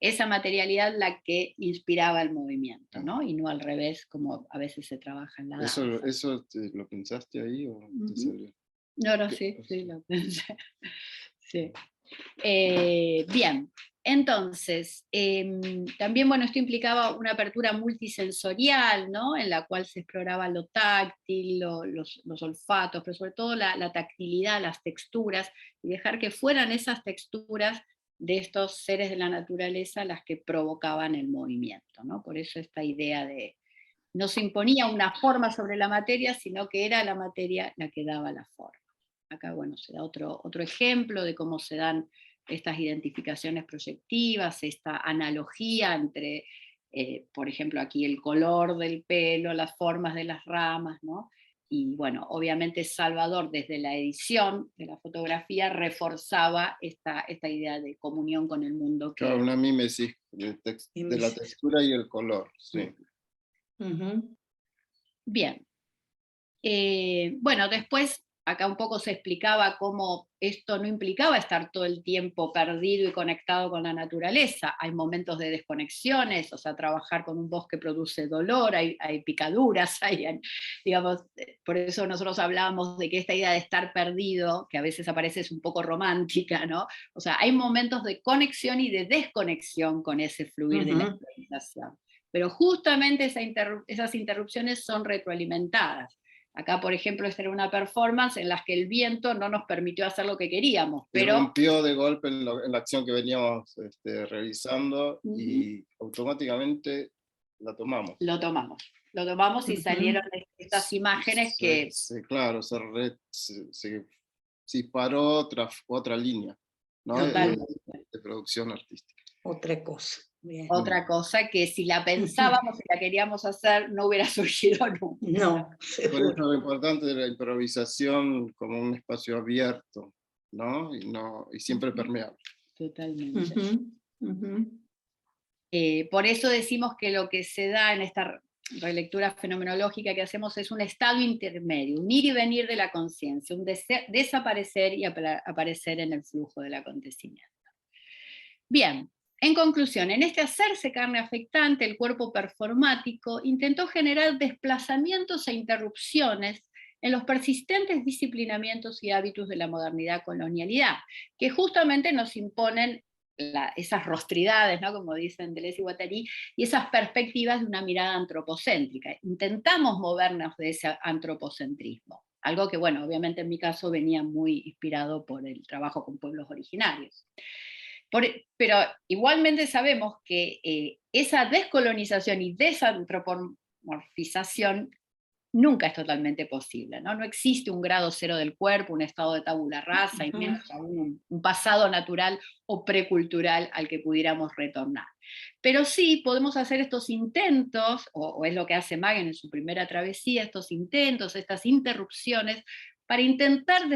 esa materialidad la que inspiraba el movimiento, ¿no? Y no al revés, como a veces se trabaja en la danza. ¿Eso lo pensaste ahí o te salió? No, sí lo pensé. Sí. Bien, entonces, también, bueno, esto implicaba una apertura multisensorial, ¿no? En la cual se exploraba lo táctil, los olfatos, pero sobre todo la tactilidad, las texturas, y dejar que fueran esas texturas de estos seres de la naturaleza las que provocaban el movimiento, ¿no? Por eso esta idea de, no se imponía una forma sobre la materia, sino que era la materia la que daba la forma. Acá, bueno, se da otro ejemplo de cómo se dan estas identificaciones proyectivas, esta analogía entre, por ejemplo, aquí el color del pelo, las formas de las ramas, ¿no? Y bueno, obviamente Salvador, desde la edición de la fotografía, reforzaba esta idea de comunión con el mundo. Claro, una mímesis de la textura y el color, sí. Bien. Bueno, después acá un poco se explicaba cómo esto no implicaba estar todo el tiempo perdido y conectado con la naturaleza. Hay momentos de desconexiones, o sea, trabajar con un bosque produce dolor, hay picaduras, digamos, por eso nosotros hablábamos de que esta idea de estar perdido, que a veces aparece, es un poco romántica, ¿no? O sea, hay momentos de conexión y de desconexión con ese fluir de la improvisación. Pero justamente esas interrupciones son retroalimentadas. Acá, por ejemplo, esta era una performance en la que el viento no nos permitió hacer lo que queríamos. Pero rompió de golpe en la acción que veníamos realizando y automáticamente la tomamos. Lo tomamos y salieron estas imágenes que... Claro, sí, paró otra línea, ¿no? De producción artística. Otra cosa. Bien. Otra cosa que si la pensábamos, si la queríamos hacer, no hubiera surgido nunca. No, Por seguro. eso lo importante de la improvisación como un espacio abierto, ¿no? Y siempre permeable. Totalmente. Ujú. Por eso decimos que lo que se da en esta relectura fenomenológica que hacemos es un estado intermedio, un ir y venir de la conciencia, un desaparecer y aparecer en el flujo del acontecimiento. Bien, en conclusión, en este hacerse carne afectante, el cuerpo performático intentó generar desplazamientos e interrupciones en los persistentes disciplinamientos y hábitos de la modernidad colonialidad, que justamente nos imponen esas rostridades, ¿no? Como dicen Deleuze y Guattari, y esas perspectivas de una mirada antropocéntrica. Intentamos movernos de ese antropocentrismo, algo que, bueno, obviamente en mi caso venía muy inspirado por el trabajo con pueblos originarios. Pero igualmente sabemos que esa descolonización y desantropomorfización nunca es totalmente posible, ¿no? No existe un grado cero del cuerpo, un estado de tabula rasa, y menos aún un pasado natural o precultural al que pudiéramos retornar. Pero sí podemos hacer estos intentos, o es lo que hace Magen en su primera travesía, estos intentos, estas interrupciones, para intentar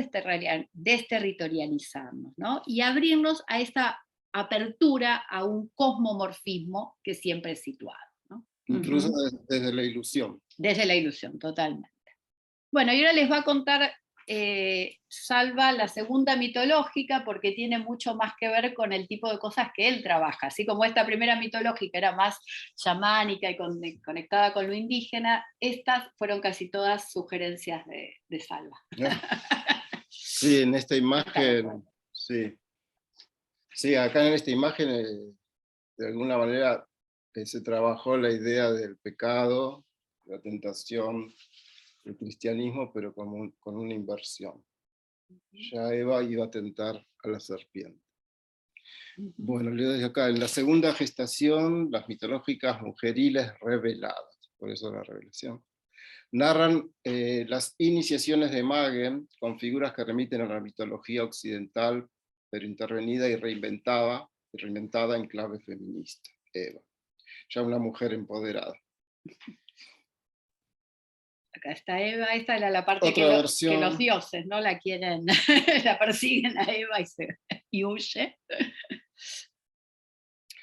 desterritorializarnos, ¿no? Y abrirnos a esta apertura a un cosmomorfismo que siempre es situado, ¿no? Incluso desde la ilusión. Desde la ilusión, totalmente. Bueno, y ahora les va a contar Salva la segunda mitológica, porque tiene mucho más que ver con el tipo de cosas que él trabaja. Así como esta primera mitológica era más chamánica y conectada con lo indígena, estas fueron casi todas sugerencias de Salva. Sí, en esta imagen, sí. Sí, acá en esta imagen, de alguna manera, se trabajó la idea del pecado, la tentación, el cristianismo, pero con una inversión. Ya Eva iba a tentar a la serpiente. Bueno, leo desde acá. En la segunda gestación, las mitológicas mujeriles reveladas, por eso la revelación, narran las iniciaciones de Magen con figuras que remiten a la mitología occidental, pero intervenida y reinventada en clave feminista. Eva, ya una mujer empoderada. Acá está Eva, esta era la parte Otra versión, que los dioses no la quieren, la persiguen a Eva y huye.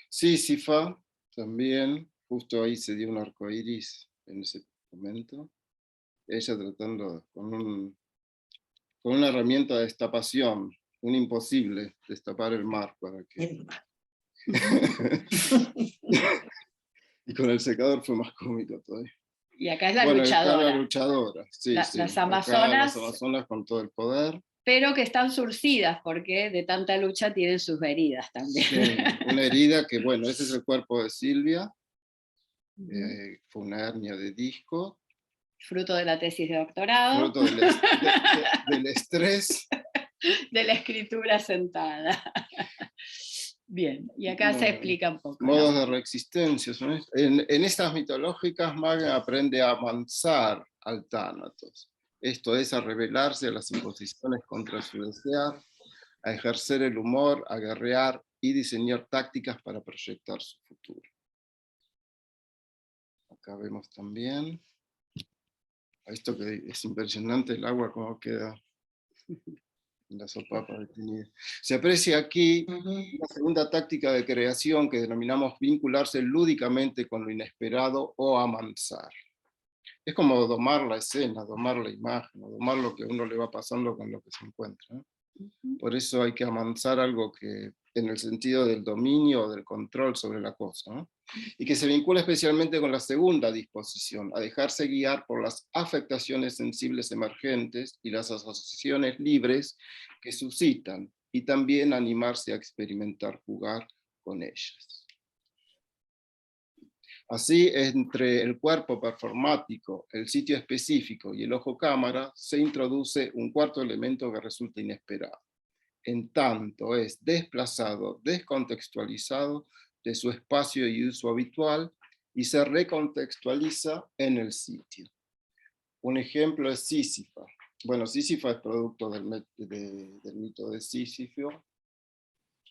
Sísifa también, justo ahí se dio un arco iris en ese momento. Ella tratando con una herramienta de destapación, un imposible, destapar el mar para que... Y con el secador fue más cómico todavía. Y acá es la luchadora. La luchadora, sí, sí. Las amazonas, las amazonas con todo el poder. Pero que están surcidas, porque de tanta lucha tienen sus heridas también. Sí, una herida que, bueno, ese es el cuerpo de Silvia. Fue una hernia de disco. Fruto de la tesis de doctorado. Fruto del estrés. De la escritura sentada. Bien, y acá se explica un poco. Modos de reexistencia. En estas mitológicas, Magen aprende a amansar al Tánatos. Esto es, a rebelarse a las imposiciones contra su desear, a ejercer el humor, a guerrear y diseñar tácticas para proyectar su futuro. Acá vemos también esto que es impresionante, el agua como queda en la sopapa detenida. Se aprecia aquí una segunda táctica de creación que denominamos vincularse lúdicamente con lo inesperado o amansar. Es como domar la escena, domar la imagen, domar lo que a uno le va pasando con lo que se encuentra. Por eso hay que amansar algo que, en el sentido del dominio o del control sobre la cosa, ¿no? Y que se vincula especialmente con la segunda disposición, a dejarse guiar por las afectaciones sensibles emergentes y las asociaciones libres que suscitan, y también animarse a experimentar jugar con ellas. Así, entre el cuerpo performático, el sitio específico y el ojo cámara, se introduce un cuarto elemento que resulta inesperado. En tanto es desplazado, descontextualizado de su espacio y uso habitual, y se recontextualiza en el sitio. Un ejemplo es Sísifa, Bueno, Sísifo es producto del mito de Sísifo,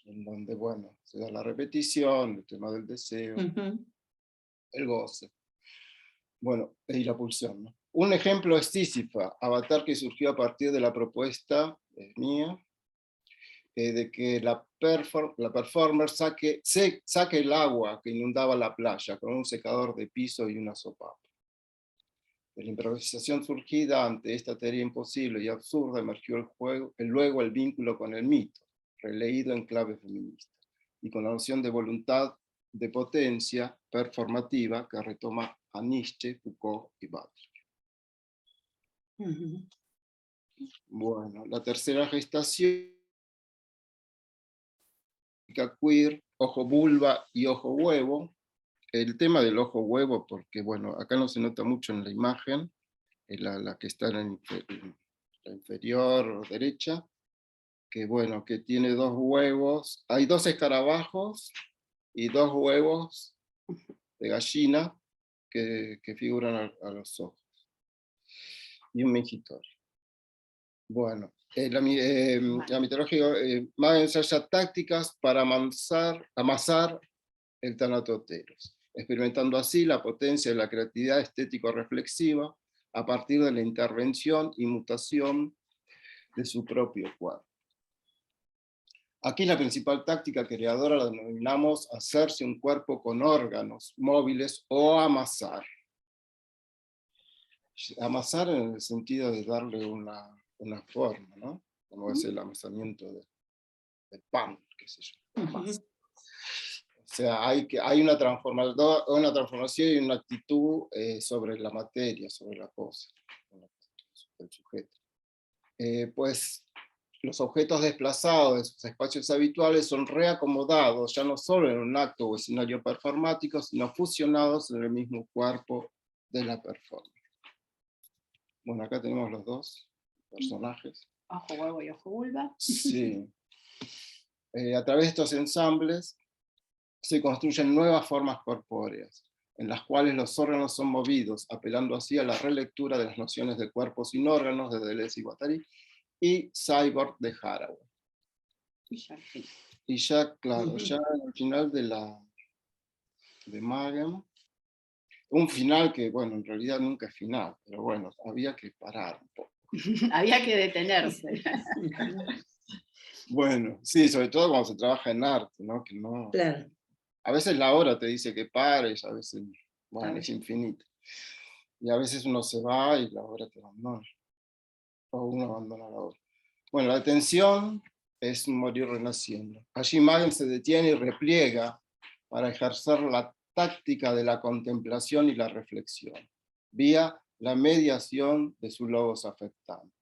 en donde, bueno, se da la repetición, el tema del deseo, el goce, bueno, y la pulsión, ¿no? Un ejemplo es Sísifa, avatar que surgió a partir de la propuesta mía, de que la performer saque el agua que inundaba la playa con un secador de piso y una sopa. De la improvisación surgida ante esta tarea imposible y absurda emergió luego el vínculo con el mito, releído en clave feminista, y con la noción de voluntad de potencia performativa que retoma a Nietzsche, Foucault y Butler. Bueno, la tercera gestación, queer, ojo vulva y ojo huevo. El tema del ojo huevo, porque bueno, acá no se nota mucho en la imagen, la que está en la inferior derecha, que bueno, que tiene dos huevos, hay dos escarabajos y dos huevos de gallina que figuran a los ojos, y un mingitorio. Bueno, la mitología, Magen ensaya tácticas para amasar el Tanatoteros, experimentando así la potencia de la creatividad estético-reflexiva a partir de la intervención y mutación de su propio cuerpo. Aquí la principal táctica creadora la denominamos hacerse un cuerpo con órganos móviles o amasar. Amasar en el sentido de darle una forma, ¿no? Como es el amasamiento del pan, qué sé yo. O sea, hay una transformación y una actitud sobre la materia, sobre la cosa, el sujeto. Pues los objetos desplazados de sus espacios habituales son reacomodados, ya no solo en un acto o escenario performático, sino fusionados en el mismo cuerpo de la performance. Bueno, acá tenemos los dos personajes. Ojo huevo y ojo vulva. Sí. A través de estos ensambles se construyen nuevas formas corpóreas, en las cuales los órganos son movidos, apelando así a la relectura de las nociones de cuerpos sin órganos de Deleuze y Guattari, y Cyborg de Haraway. Y ya, claro, ya al final de Magen, un final que, bueno, en realidad nunca es final, pero bueno, había que parar un poco. Había que detenerse. Bueno, sí, sobre todo cuando se trabaja en arte, ¿no? Que no, Claro. a veces la hora te dice que pares, a veces, bueno, es infinito. Y a veces uno se va y la obra te abandona. O uno abandona la obra. Bueno, la detención es morir renaciendo. Allí Magen se detiene y repliega para ejercer la táctica de la contemplación y la reflexión, vía la mediación de su logos afectante.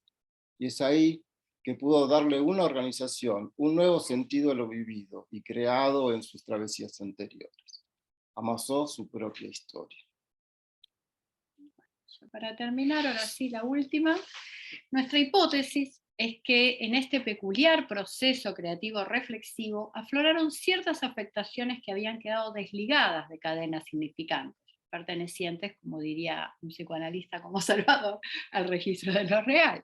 Y es ahí que pudo darle una organización, un nuevo sentido a lo vivido y creado en sus travesías anteriores. Amasó su propia historia. Para terminar, ahora sí, la última. Nuestra hipótesis es que en este peculiar proceso creativo reflexivo afloraron ciertas afectaciones que habían quedado desligadas de cadenas significantes, pertenecientes, como diría un psicoanalista como Salvador, al registro de lo real,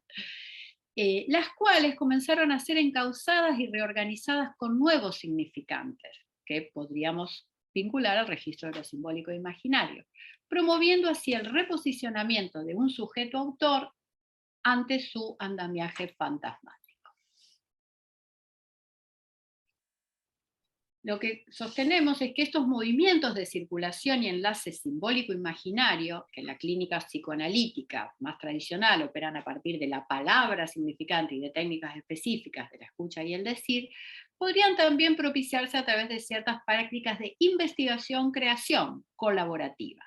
las cuales comenzaron a ser encauzadas y reorganizadas con nuevos significantes, que podríamos vincular al registro de lo simbólico e imaginario, promoviendo así el reposicionamiento de un sujeto autor ante su andamiaje fantasmático. Lo que sostenemos es que estos movimientos de circulación y enlace simbólico-imaginario, que en la clínica psicoanalítica más tradicional operan a partir de la palabra significante y de técnicas específicas de la escucha y el decir, podrían también propiciarse a través de ciertas prácticas de investigación-creación colaborativa,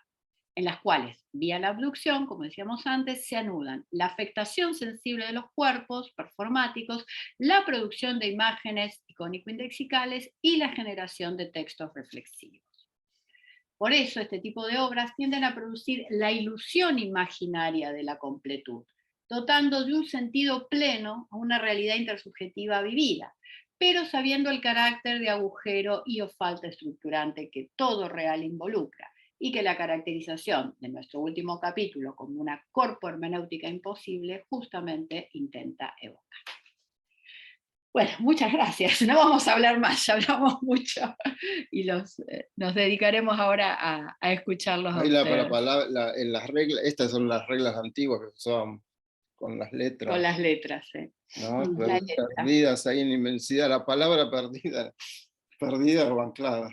en las cuales, vía la abducción, como decíamos antes, se anudan la afectación sensible de los cuerpos performáticos, la producción de imágenes icónico-indexicales y la generación de textos reflexivos. Por eso este tipo de obras tienden a producir la ilusión imaginaria de la completud, dotando de un sentido pleno a una realidad intersubjetiva vivida, pero sabiendo el carácter de agujero y o falta estructurante que todo real involucra, y que la caracterización de nuestro último capítulo como una corpohermenéutica imposible justamente intenta evocar. Bueno, muchas gracias. No vamos a hablar más, ya hablamos mucho y nos dedicaremos ahora a escucharlos a Ahí ustedes. en las reglas, estas son las reglas antiguas que usaban con las letras. Con las letras, ¿no? La letra. Perdidas ahí en la inmensidad, la palabra perdida o anclada.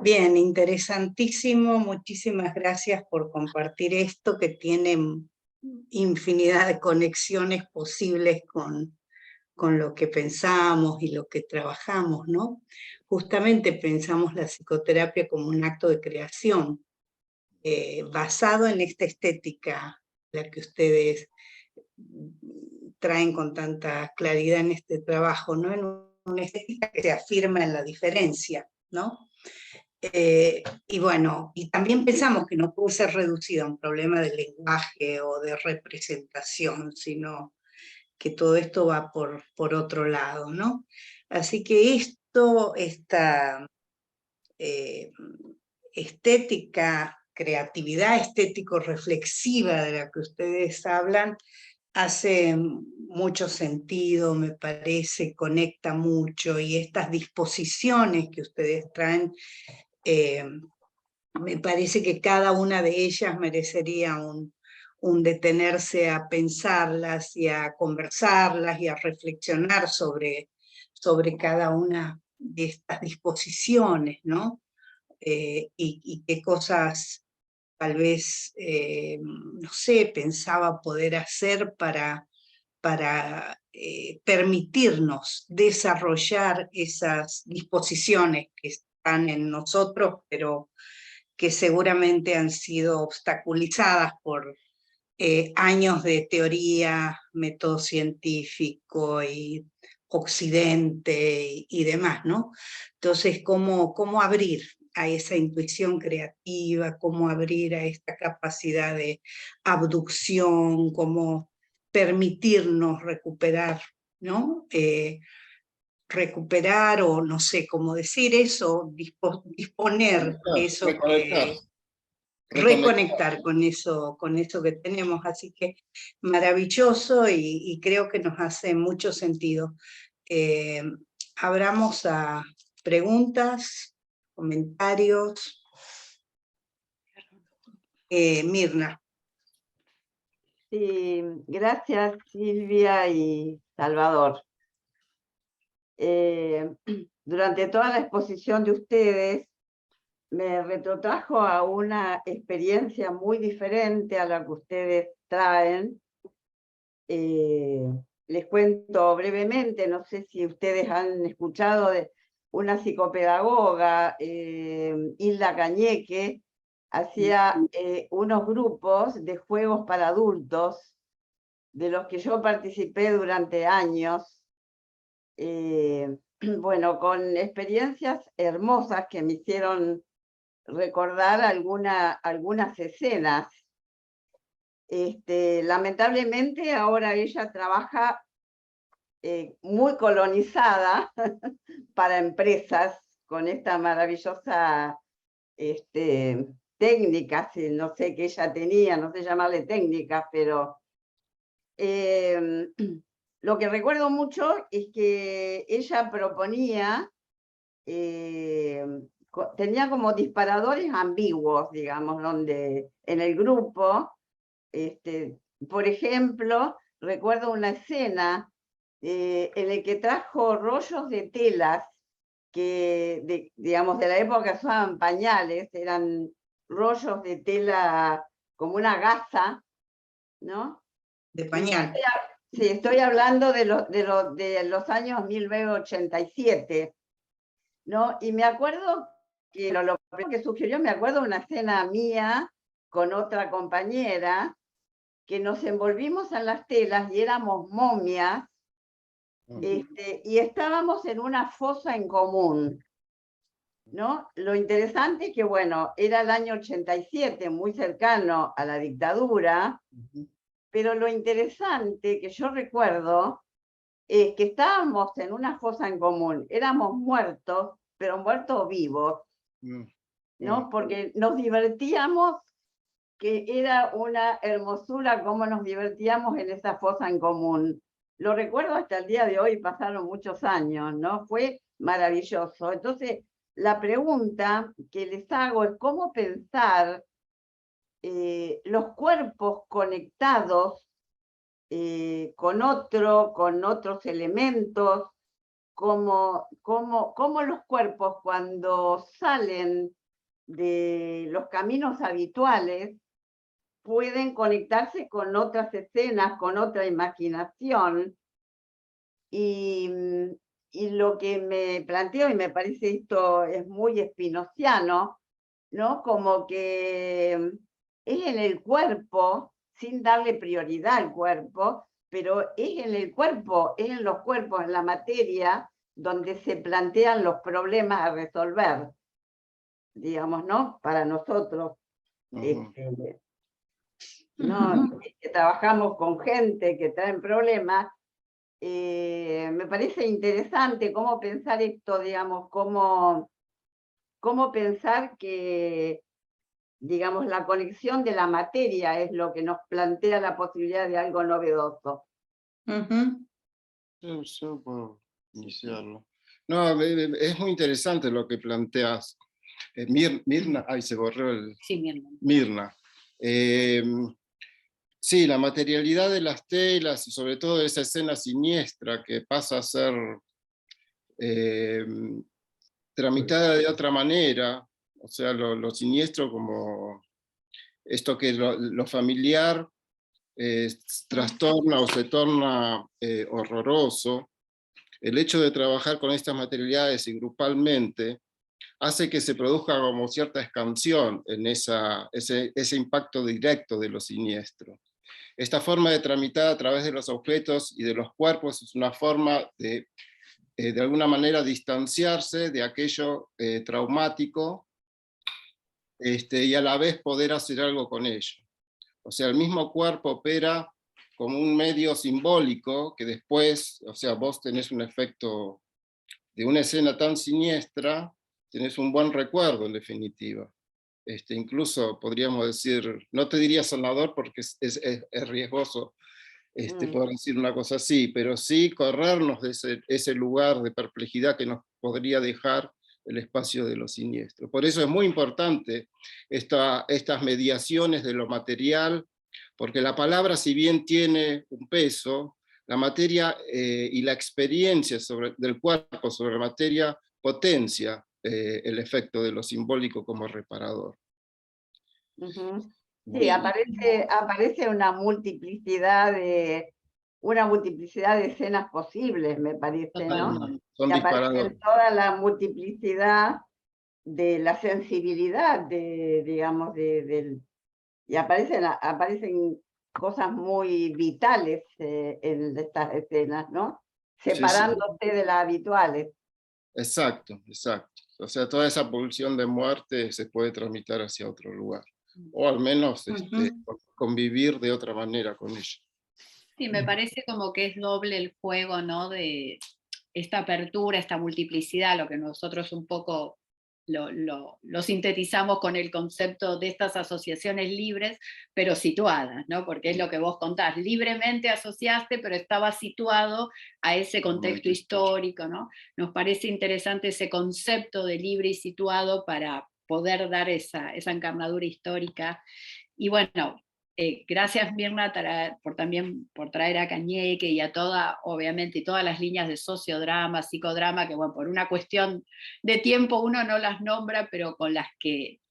Bien, interesantísimo, muchísimas gracias por compartir esto que tiene infinidad de conexiones posibles con lo que pensamos y lo que trabajamos, ¿no? Justamente pensamos la psicoterapia como un acto de creación, basado en esta estética, la que ustedes traen con tanta claridad en este trabajo, ¿no? En una estética que se afirma en la diferencia, ¿no? Y bueno, y también pensamos que no puede ser reducido a un problema de lenguaje o de representación, sino que todo esto va por otro lado, ¿no? Así que esta estética, creatividad estético-reflexiva de la que ustedes hablan, hace mucho sentido, me parece, conecta mucho, y estas disposiciones que ustedes traen, me parece que cada una de ellas merecería un detenerse a pensarlas y a conversarlas y a reflexionar sobre cada una de estas disposiciones, ¿no? Y qué cosas tal vez, no sé, pensaba poder hacer para permitirnos desarrollar esas disposiciones que están en nosotros, pero que seguramente han sido obstaculizadas por años de teoría, método científico y occidente y demás, ¿no? Entonces, ¿cómo abrir a esa intuición creativa, cómo abrir a esta capacidad de abducción, cómo permitirnos recuperar, ¿no? Recuperar, o no sé cómo decir eso, disponer eso que... Reconectar con eso que tenemos, así que maravilloso, y creo que nos hace mucho sentido. Abramos a preguntas, comentarios. Mirna. Sí, gracias Silvia y Salvador. Durante toda la exposición de ustedes me retrotrajo a una experiencia muy diferente a la que ustedes traen. Les cuento brevemente, no sé si ustedes han escuchado de una psicopedagoga, Hilda Cañeque, hacía unos grupos de juegos para adultos, de los que yo participé durante años, bueno, con experiencias hermosas que me hicieron recordar algunas escenas. Lamentablemente ahora ella trabaja muy colonizada para empresas con esta maravillosa técnica, no sé qué ella tenía, no sé llamarle técnica, pero lo que recuerdo mucho es que ella proponía, tenía como disparadores ambiguos, digamos, donde en el grupo, por ejemplo, recuerdo una escena en la que trajo rollos de telas que, digamos, de la época que usaban pañales, eran rollos de tela como una gasa, ¿no? De pañal. Sí, estoy hablando de los años 1987, ¿no? Y me acuerdo que lo primero que sugirió, me acuerdo de una escena mía con otra compañera, que nos envolvimos en las telas y éramos momias, y estábamos en una fosa en común, ¿no? Lo interesante es que, bueno, era el año 87, muy cercano a la dictadura, pero lo interesante que yo recuerdo es que estábamos en una fosa en común, éramos muertos, pero muertos vivos. ¿no? Porque nos divertíamos, que era una hermosura cómo nos divertíamos en esa fosa en común. Lo recuerdo hasta el día de hoy, pasaron muchos años, ¿no? Fue maravilloso. Entonces, la pregunta que les hago es cómo pensar los cuerpos conectados con otros elementos, como los cuerpos cuando salen de los caminos habituales pueden conectarse con otras escenas, con otra imaginación. Y lo que me planteo, y me parece esto es muy spinoziano, ¿no? Como que es en el cuerpo, sin darle prioridad al cuerpo, pero es en el cuerpo, es en los cuerpos, en la materia, donde se plantean los problemas a resolver, digamos, ¿no? Para nosotros, ¿no? Que trabajamos con gente que traen problemas, me parece interesante cómo pensar esto, digamos, cómo pensar que, digamos, la conexión de la materia es lo que nos plantea la posibilidad de algo novedoso. Yo puedo iniciarlo. No, es muy interesante lo que planteas. Mirna, ay, se borró el... Sí, Mirna. Mirna. Sí, la materialidad de las telas y sobre todo esa escena siniestra que pasa a ser tramitada de otra manera, o sea, lo siniestro como esto que lo familiar trastorna o se torna horroroso. El hecho de trabajar con estas materialidades y grupalmente hace que se produzca como cierta escansión en ese impacto directo de lo siniestro. Esta forma de tramitar a través de los objetos y de los cuerpos es una forma de alguna manera distanciarse de aquello traumático y a la vez poder hacer algo con ello. O sea, el mismo cuerpo opera como un medio simbólico que después, o sea, vos tenés un efecto de una escena tan siniestra, tenés un buen recuerdo en definitiva. Incluso podríamos decir, no te diría sanador porque es riesgoso poder decir una cosa así, pero sí corrernos de ese lugar de perplejidad que nos podría dejar el espacio de lo siniestro. Por eso es muy importante estas mediaciones de lo material, porque la palabra, si bien tiene un peso, la materia y la experiencia del cuerpo sobre la materia potencia el efecto de lo simbólico como reparador. Sí, aparece una multiplicidad de escenas posibles, me parece, ¿no? Son Y disparadores. aparece toda la multiplicidad de la sensibilidad, digamos, y aparecen cosas muy vitales en estas escenas, ¿no? Separándose de las habituales. Exacto, exacto. O sea, toda esa pulsión de muerte se puede tramitar hacia otro lugar. O al menos convivir de otra manera con ella. Sí, me parece como que es doble el juego, ¿no? De esta apertura, esta multiplicidad, lo que nosotros un poco lo sintetizamos con el concepto de estas asociaciones libres, pero situadas, ¿no? Porque es lo que vos contás, libremente asociaste, pero estaba situado a ese contexto histórico, ¿no? Nos parece interesante ese concepto de libre y situado para poder dar esa encarnadura histórica. Y bueno, gracias Mirna también por traer a Cañeque y a obviamente, todas las líneas de sociodrama, psicodrama, que bueno, por una cuestión de tiempo uno no las nombra, pero con las que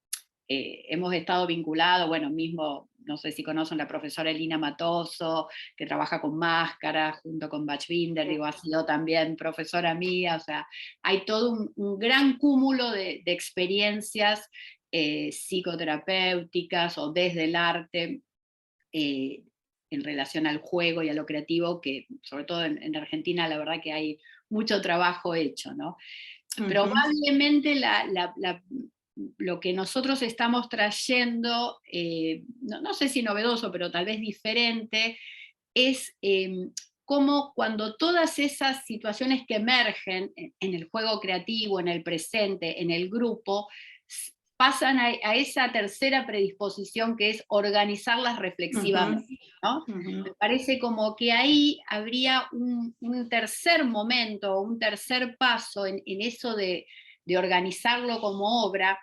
hemos estado vinculados, bueno, mismo, no sé si conocen la profesora Elina Matoso, que trabaja con máscaras, junto con Bachbinder, digo, ha sido también profesora mía, o sea, hay todo un gran cúmulo de experiencias psicoterapéuticas o desde el arte, en relación al juego y a lo creativo, que sobre todo en Argentina la verdad que hay mucho trabajo hecho, ¿no? Probablemente lo que nosotros estamos trayendo, no sé si novedoso, pero tal vez diferente, es cómo cuando todas esas situaciones que emergen en el juego creativo, en el presente, en el grupo, pasan a esa tercera predisposición que es organizarlas reflexivamente, ¿no? Me parece como que ahí habría un tercer momento, un tercer paso en eso de organizarlo como obra,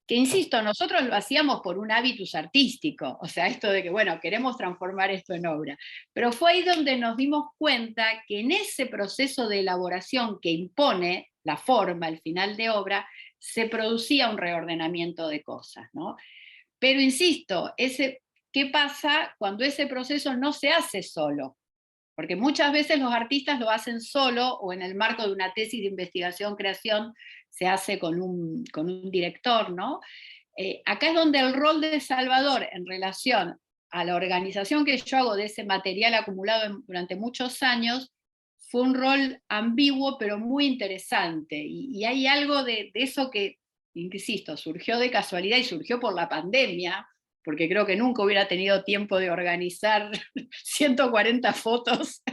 que insisto, nosotros lo hacíamos por un hábitus artístico, o sea, esto de que, bueno, queremos transformar esto en obra, pero fue ahí donde nos dimos cuenta que en ese proceso de elaboración que impone la forma, el final de obra, se producía un reordenamiento de cosas, ¿no? Pero insisto, ¿qué pasa cuando ese proceso no se hace solo? Porque muchas veces los artistas lo hacen solo o en el marco de una tesis de investigación-creación se hace con un director, ¿no? Acá es donde el rol de Salvador en relación a la organización que yo hago de ese material acumulado durante muchos años fue un rol ambiguo pero muy interesante. Y hay algo de eso que, insisto, surgió de casualidad y surgió por la pandemia, porque creo que nunca hubiera tenido tiempo de organizar 140 fotos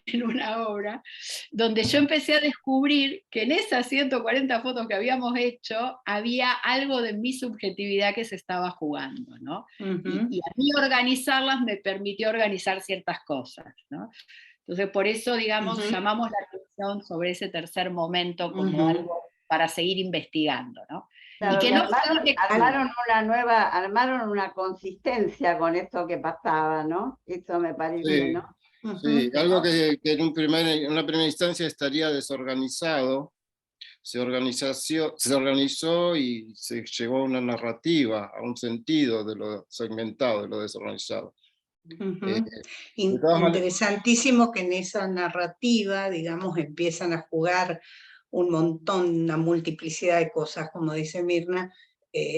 en una obra, donde yo empecé a descubrir que en esas 140 fotos que habíamos hecho había algo de mi subjetividad que se estaba jugando, ¿no? Y a mí organizarlas me permitió organizar ciertas cosas, ¿no? Entonces por eso, digamos, llamamos la atención sobre ese tercer momento como algo para seguir investigando, ¿no? Claro, Y que que no armaron una consistencia con esto que pasaba, ¿no? Eso me parece, Sí, ¿no? sí, algo que en una primera instancia estaría desorganizado, se organizó y se llegó a una narrativa, a un sentido de lo segmentado, de lo desorganizado. De todas maneras, Interesantísimo que en esa narrativa, digamos, empiezan a jugar un montón, una multiplicidad de cosas, como dice Mirna,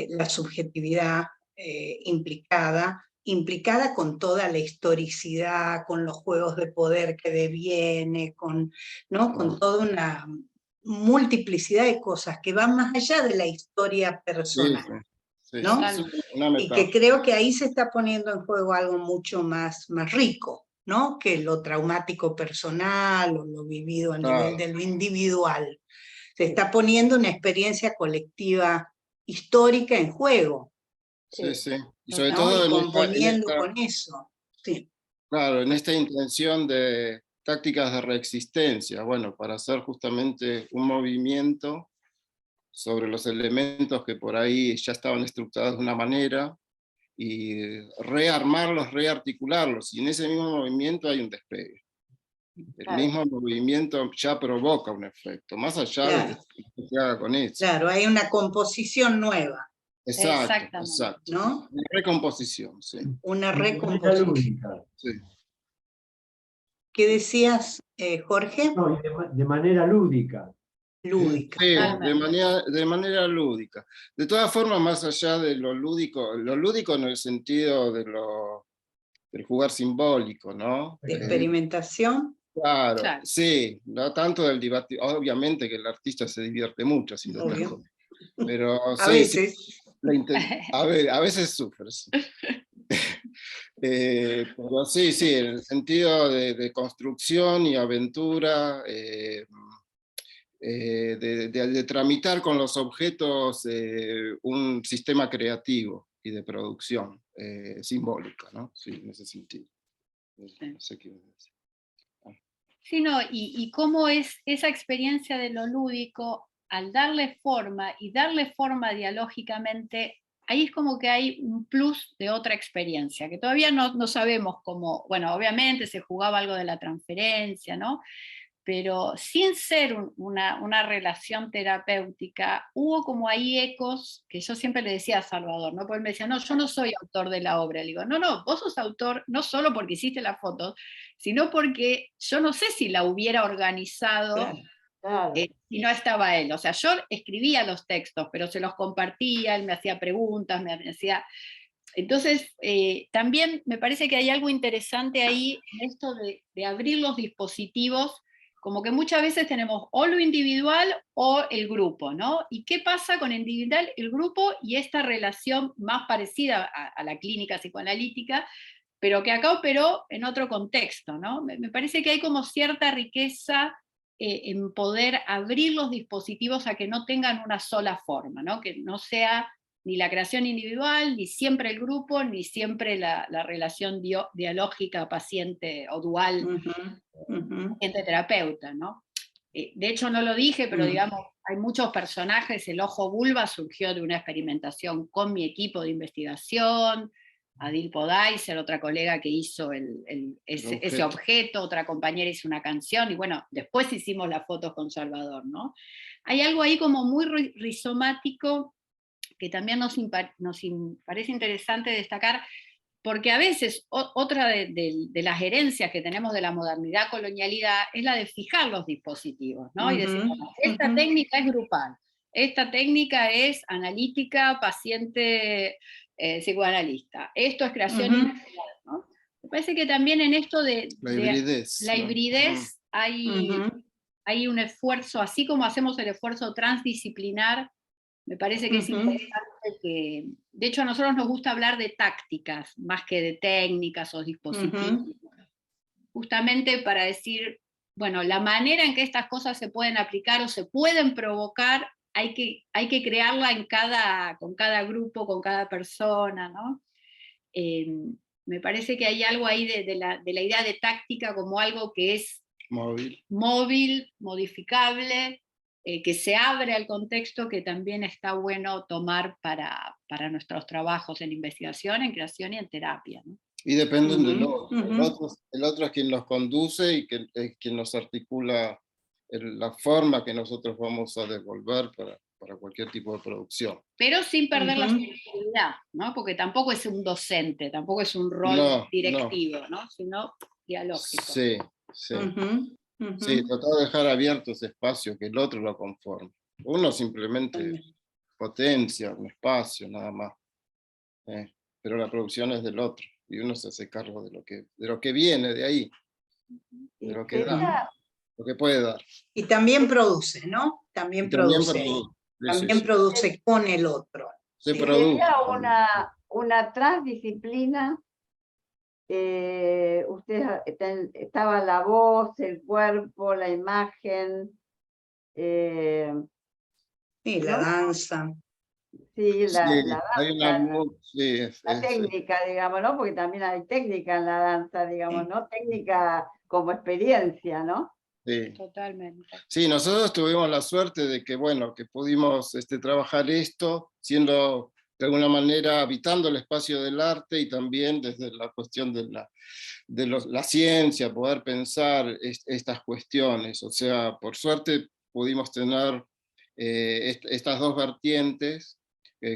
la subjetividad implicada con toda la historicidad, con los juegos de poder que deviene, ¿no? Con toda una multiplicidad de cosas que van más allá de la historia personal. Sí, ¿no? es una Y que creo que ahí se está poniendo en juego algo mucho más rico, ¿no? Que lo traumático personal o lo vivido a nivel de lo individual. Se está poniendo una experiencia colectiva histórica en juego. Sí, sí. Y sobre ¿no? todo y componiendo con eso. Sí. Claro, en esta intención de tácticas de reexistencia, bueno, para hacer justamente un movimiento sobre los elementos que por ahí ya estaban estructurados de una manera y rearmarlos, rearticularlos, y en ese mismo movimiento hay un despegue. El mismo movimiento ya provoca un efecto, más allá de lo que se haga con eso. Claro, hay una composición nueva. Exacto, exacto. ¿No? Una recomposición, sí. Una recomposición. Sí. ¿Qué decías, Jorge? No, de manera lúdica. Lúdica. Sí, de manera lúdica. De todas formas, más allá de lo lúdico en el sentido de del jugar simbólico, ¿no? De experimentación. Claro, sí, no tanto del divertir, obviamente que el artista se divierte mucho haciendo estas cosas, pero a veces. A veces sufre, sí. Pero sí, en el sentido de construcción y aventura, de tramitar con los objetos un sistema creativo y de producción simbólica, ¿no? Sí, en ese sentido. No sé qué iba a decir. Sí, no, y cómo es esa experiencia de lo lúdico, al darle forma y darle forma dialógicamente, ahí es como que hay un plus de otra experiencia, que todavía no sabemos cómo, bueno, obviamente se jugaba algo de la transferencia, ¿no? Pero sin ser una relación terapéutica, hubo como ahí ecos que yo siempre le decía a Salvador, ¿no? Porque él me decía, no, yo no soy autor de la obra. Le digo, no, vos sos autor no solo porque hiciste las fotos, sino porque yo no sé si la hubiera organizado si no estaba él. O sea, yo escribía los textos, pero se los compartía, él me hacía preguntas, me hacía... Entonces, también me parece que hay algo interesante ahí en esto de abrir los dispositivos, como que muchas veces tenemos o lo individual o el grupo, ¿no? ¿Y qué pasa con el individual, el grupo y esta relación más parecida a la clínica psicoanalítica, pero que acá operó en otro contexto, ¿no? Me parece que hay como cierta riqueza en poder abrir los dispositivos a que no tengan una sola forma, ¿no? Que no sea ni la creación individual, ni siempre el grupo, ni siempre la relación dialógica paciente o dual paciente-terapeuta, ¿no? De hecho no lo dije, pero digamos, hay muchos personajes. El ojo vulva surgió de una experimentación con mi equipo de investigación, Adil Podaiser, otra colega que hizo ese objeto, otra compañera hizo una canción, y bueno, después hicimos las fotos con Salvador, ¿no? Hay algo ahí como muy rizomático que también nos parece interesante destacar, porque a veces otra de las herencias que tenemos de la modernidad, colonialidad, es la de fijar los dispositivos, ¿no? Y decir, bueno, esta técnica es grupal, esta técnica es analítica, paciente psicoanalista, esto es creación individual, ¿no? Me parece que también en esto de la hibridez hay un esfuerzo, así como hacemos el esfuerzo transdisciplinar. Me parece que es importante que, de hecho a nosotros nos gusta hablar de tácticas, más que de técnicas o dispositivos, justamente para decir, bueno, la manera en que estas cosas se pueden aplicar o se pueden provocar, hay que crearla con cada grupo, con cada persona, ¿no? Me parece que hay algo ahí de la idea de táctica como algo que es móvil, modificable, que se abre al contexto, que también está bueno tomar para nuestros trabajos en investigación, en creación y en terapia, ¿no? Y dependen del otro. El otro es quien los conduce y quien nos articula la forma que nosotros vamos a devolver para cualquier tipo de producción. Pero sin perder la subjetividad, ¿no? Porque tampoco es un docente, tampoco es un rol directivo, ¿no? Sino dialógico. Sí, sí. Sí, tratar de dejar abierto ese espacio, que el otro lo conforme. Uno simplemente potencia un espacio, nada más. Pero la producción es del otro, y uno se hace cargo de lo que viene de ahí, de lo que da, lo que puede dar. Y también produce, ¿no? También produce. También produce con el otro. Se produce. Sería una transdisciplina. Usted estaba la voz, el cuerpo, la imagen. Sí, la danza. Sí, la danza. Hay la técnica, digamos, ¿no? Porque también hay técnica en la danza, digamos, ¿no? Técnica como experiencia, ¿no? Sí. Totalmente. Sí, nosotros tuvimos la suerte de que, bueno, que pudimos trabajar esto siendo de alguna manera habitando el espacio del arte y también desde la cuestión de la ciencia, poder pensar estas cuestiones. O sea, por suerte pudimos tener estas dos vertientes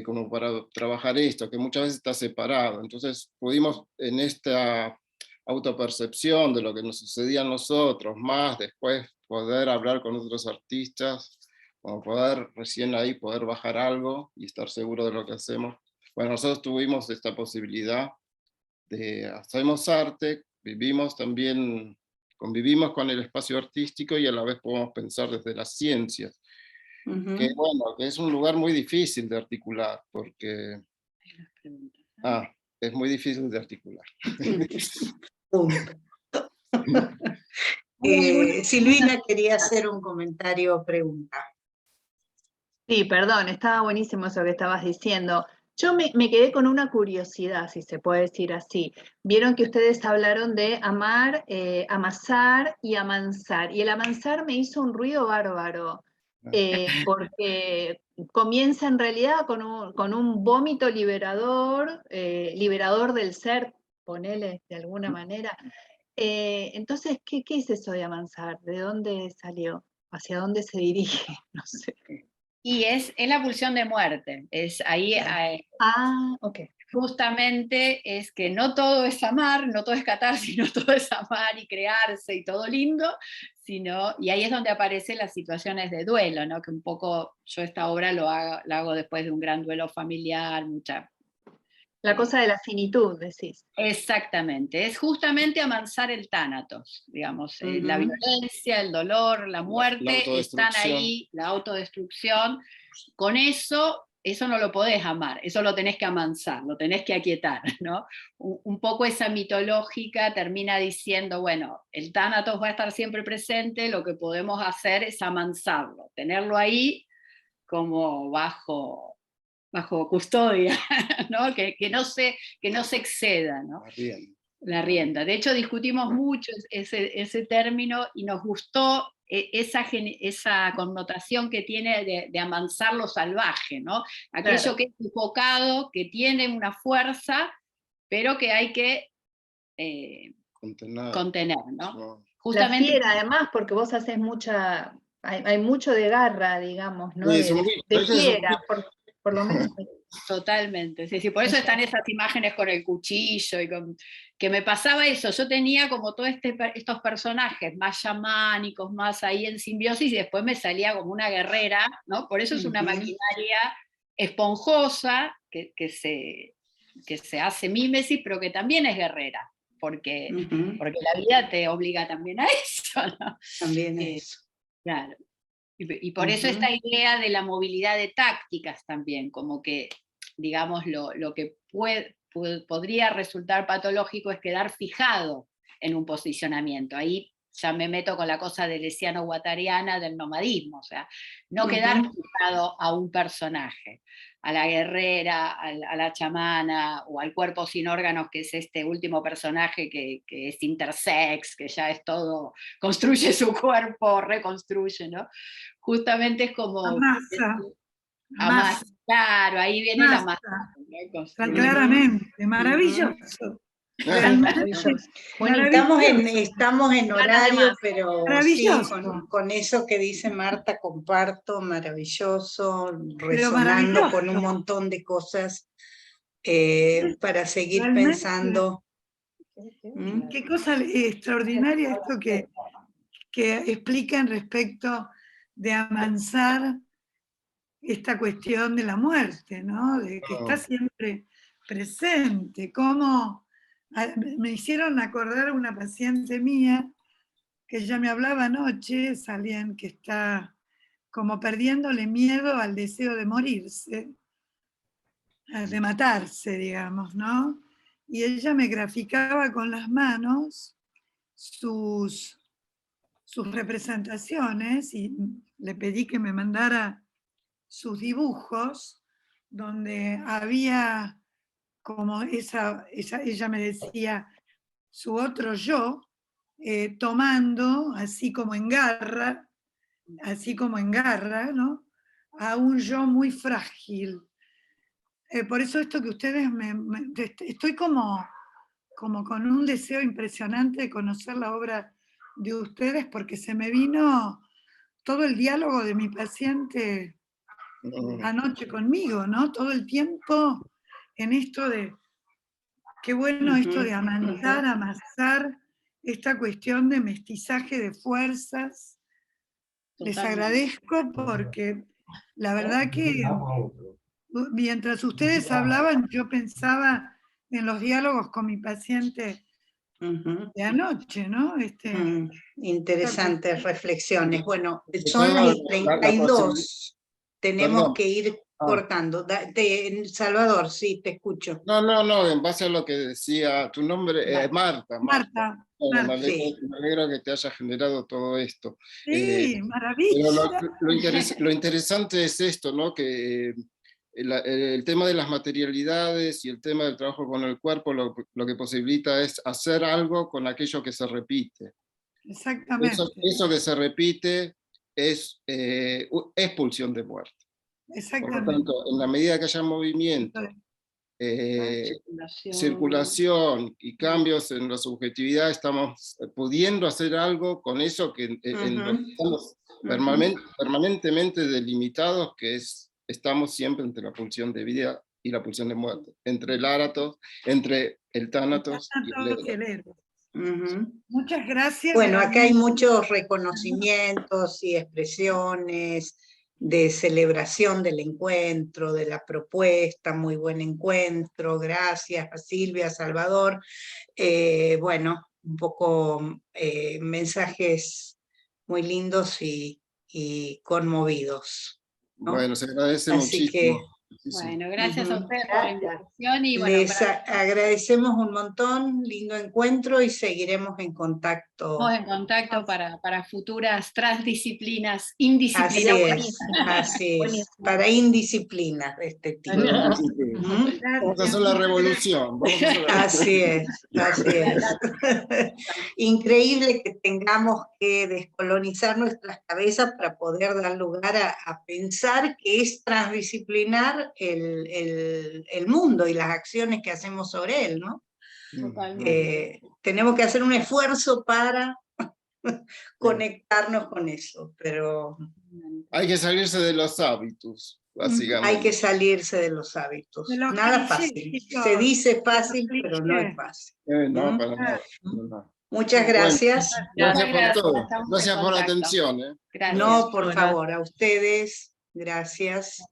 como para trabajar esto, que muchas veces está separado. Entonces pudimos en esta autopercepción de lo que nos sucedía a nosotros, más después poder hablar con otros artistas, como poder recién ahí poder bajar algo y estar seguro de lo que hacemos. Bueno, nosotros tuvimos esta posibilidad de hacemos arte, convivimos con el espacio artístico y a la vez podemos pensar desde las ciencias, que bueno, que es un lugar muy difícil de articular, porque es muy difícil de articular. Silvina quería hacer un comentario o pregunta. Sí, perdón, estaba buenísimo eso que estabas diciendo. Yo me quedé con una curiosidad, si se puede decir así. Vieron que ustedes hablaron de amar, amasar y amansar. Y el amansar me hizo un ruido bárbaro, porque comienza en realidad con un vómito liberador, liberador del ser, ponele de alguna manera. Entonces, ¿qué es eso de amansar? ¿De dónde salió? ¿Hacia dónde se dirige? No sé. Y es la pulsión de muerte. Es ahí. Okay. Justamente es que no todo es amar, no todo es catarsis, no todo es amar y crearse y todo lindo, y ahí es donde aparecen las situaciones de duelo, ¿no? Que un poco yo esta obra la hago después de un gran duelo familiar, La cosa de la finitud, decís. Exactamente, es justamente amansar el tánatos, digamos, la violencia, el dolor, la muerte, están ahí, la autodestrucción. Con eso eso no lo podés amar, eso lo tenés que amansar, lo tenés que aquietar, ¿no? Un poco esa mitológica termina diciendo, bueno, el Tánatos va a estar siempre presente, lo que podemos hacer es amansarlo, tenerlo ahí como bajo custodia, ¿no? Que no se exceda, ¿no? La rienda. De hecho, discutimos mucho ese término y nos gustó esa connotación que tiene de amansar lo salvaje, ¿no? Aquello Claro. que es enfocado, que tiene una fuerza, pero que hay que contener, ¿no? No. La fiera, además, porque vos haces mucha, hay mucho de garra, digamos, ¿no? Sí, De fiera, por lo menos. Totalmente, sí, por eso están esas imágenes con el cuchillo, que me pasaba eso, yo tenía como todos estos personajes más chamánicos, más ahí en simbiosis, y después me salía como una guerrera, ¿no? Por eso es una maquinaria esponjosa, que se hace mímesis, pero que también es guerrera, porque la vida te obliga también a eso, ¿no? También eso. Claro. Y por eso esta idea de la movilidad de tácticas también, como que, digamos, lo que podría resultar patológico es quedar fijado en un posicionamiento. Ahí ya me meto con la cosa de lesiano-guattariana del nomadismo, o sea, no quedar fijado a un personaje, a la guerrera, a la chamana, o al cuerpo sin órganos, que es este último personaje que es intersex, que ya es todo, construye su cuerpo, reconstruye, ¿no? Justamente es como... Amasa. Claro, ahí viene la masa. Está claramente, maravilloso. Estamos en horario, pero sí, Maravilloso. con eso que dice Marta comparto, maravilloso, Pero resonando maravilloso. con un montón de cosas para seguir Realmente. pensando. Qué cosa extraordinaria esto que explican respecto de amansar esta cuestión de la muerte, ¿no? De que está siempre presente. Cómo me hicieron acordar a una paciente mía que ya me hablaba anoche, alguien que está como perdiéndole miedo al deseo de morirse, de matarse, digamos, ¿no? Y ella me graficaba con las manos sus representaciones y le pedí que me mandara sus dibujos, donde había como ella me decía, su otro yo, tomando, así como en garra, ¿no? A un yo muy frágil. Por eso esto que ustedes estoy como con un deseo impresionante de conocer la obra de ustedes, porque se me vino todo el diálogo de mi paciente anoche conmigo, ¿no? Todo el tiempo en esto de, qué bueno esto de amansar, amasar, esta cuestión de mestizaje de fuerzas. Les agradezco porque la verdad que mientras ustedes hablaban, yo pensaba en los diálogos con mi paciente de anoche, ¿no? Interesantes reflexiones. Bueno, son las 32. Tenemos que ir cortando. Salvador, sí, te escucho. No, en base a lo que decía tu nombre, Marta. Marta. Bueno, Sí. me alegra que te haya generado todo esto. Sí, maravilla. Pero lo interesante es esto, ¿no? Que el tema de las materialidades y el tema del trabajo con el cuerpo lo que posibilita es hacer algo con aquello que se repite. Exactamente. Eso que se repite es pulsión de muerte. Exactamente. Por lo tanto, en la medida que haya movimiento, circulación y cambios en la subjetividad, estamos pudiendo hacer algo con eso que en lo que estamos permanentemente delimitados, que estamos siempre entre la pulsión de vida y la pulsión de muerte, entre el áratos, entre el tánatos y el eros. Muchas gracias. Bueno, acá hay muchos reconocimientos y expresiones de celebración del encuentro, de la propuesta, muy buen encuentro, gracias a Silvia, a Salvador. Bueno, un poco mensajes muy lindos y conmovidos, ¿no? Bueno, se agradece Así muchísimo. que Sí, sí. Bueno, gracias a Ujú. ustedes por la Gracias. invitación y bueno, Les agradecemos un montón, lindo encuentro y seguiremos en contacto. estamos en contacto para futuras transdisciplinas, Así indisciplinas. es, así es, Buenísimo. para indisciplinas de este tipo. ¿Mm? Vamos a hacer la revolución. Vamos a hacer la Así es, así es. Increíble que tengamos que descolonizar nuestras cabezas para poder dar lugar a pensar que es transdisciplinar el mundo y las acciones que hacemos sobre él, ¿no? Totalmente. Tenemos que hacer un esfuerzo para conectarnos con eso, pero Hay que salirse de los hábitos, básicamente. hay que salirse de los hábitos. De los Nada clichés, fácil. chicos, Se dice de los fácil, pero no es clichés. fácil. No, ¿Mm? para nada. para nada. Muchas Bueno, gracias. gracias por Gracias, todo. estamos en Gracias por la contacto. atención. Gracias. No, por Hola. favor, a ustedes. Gracias.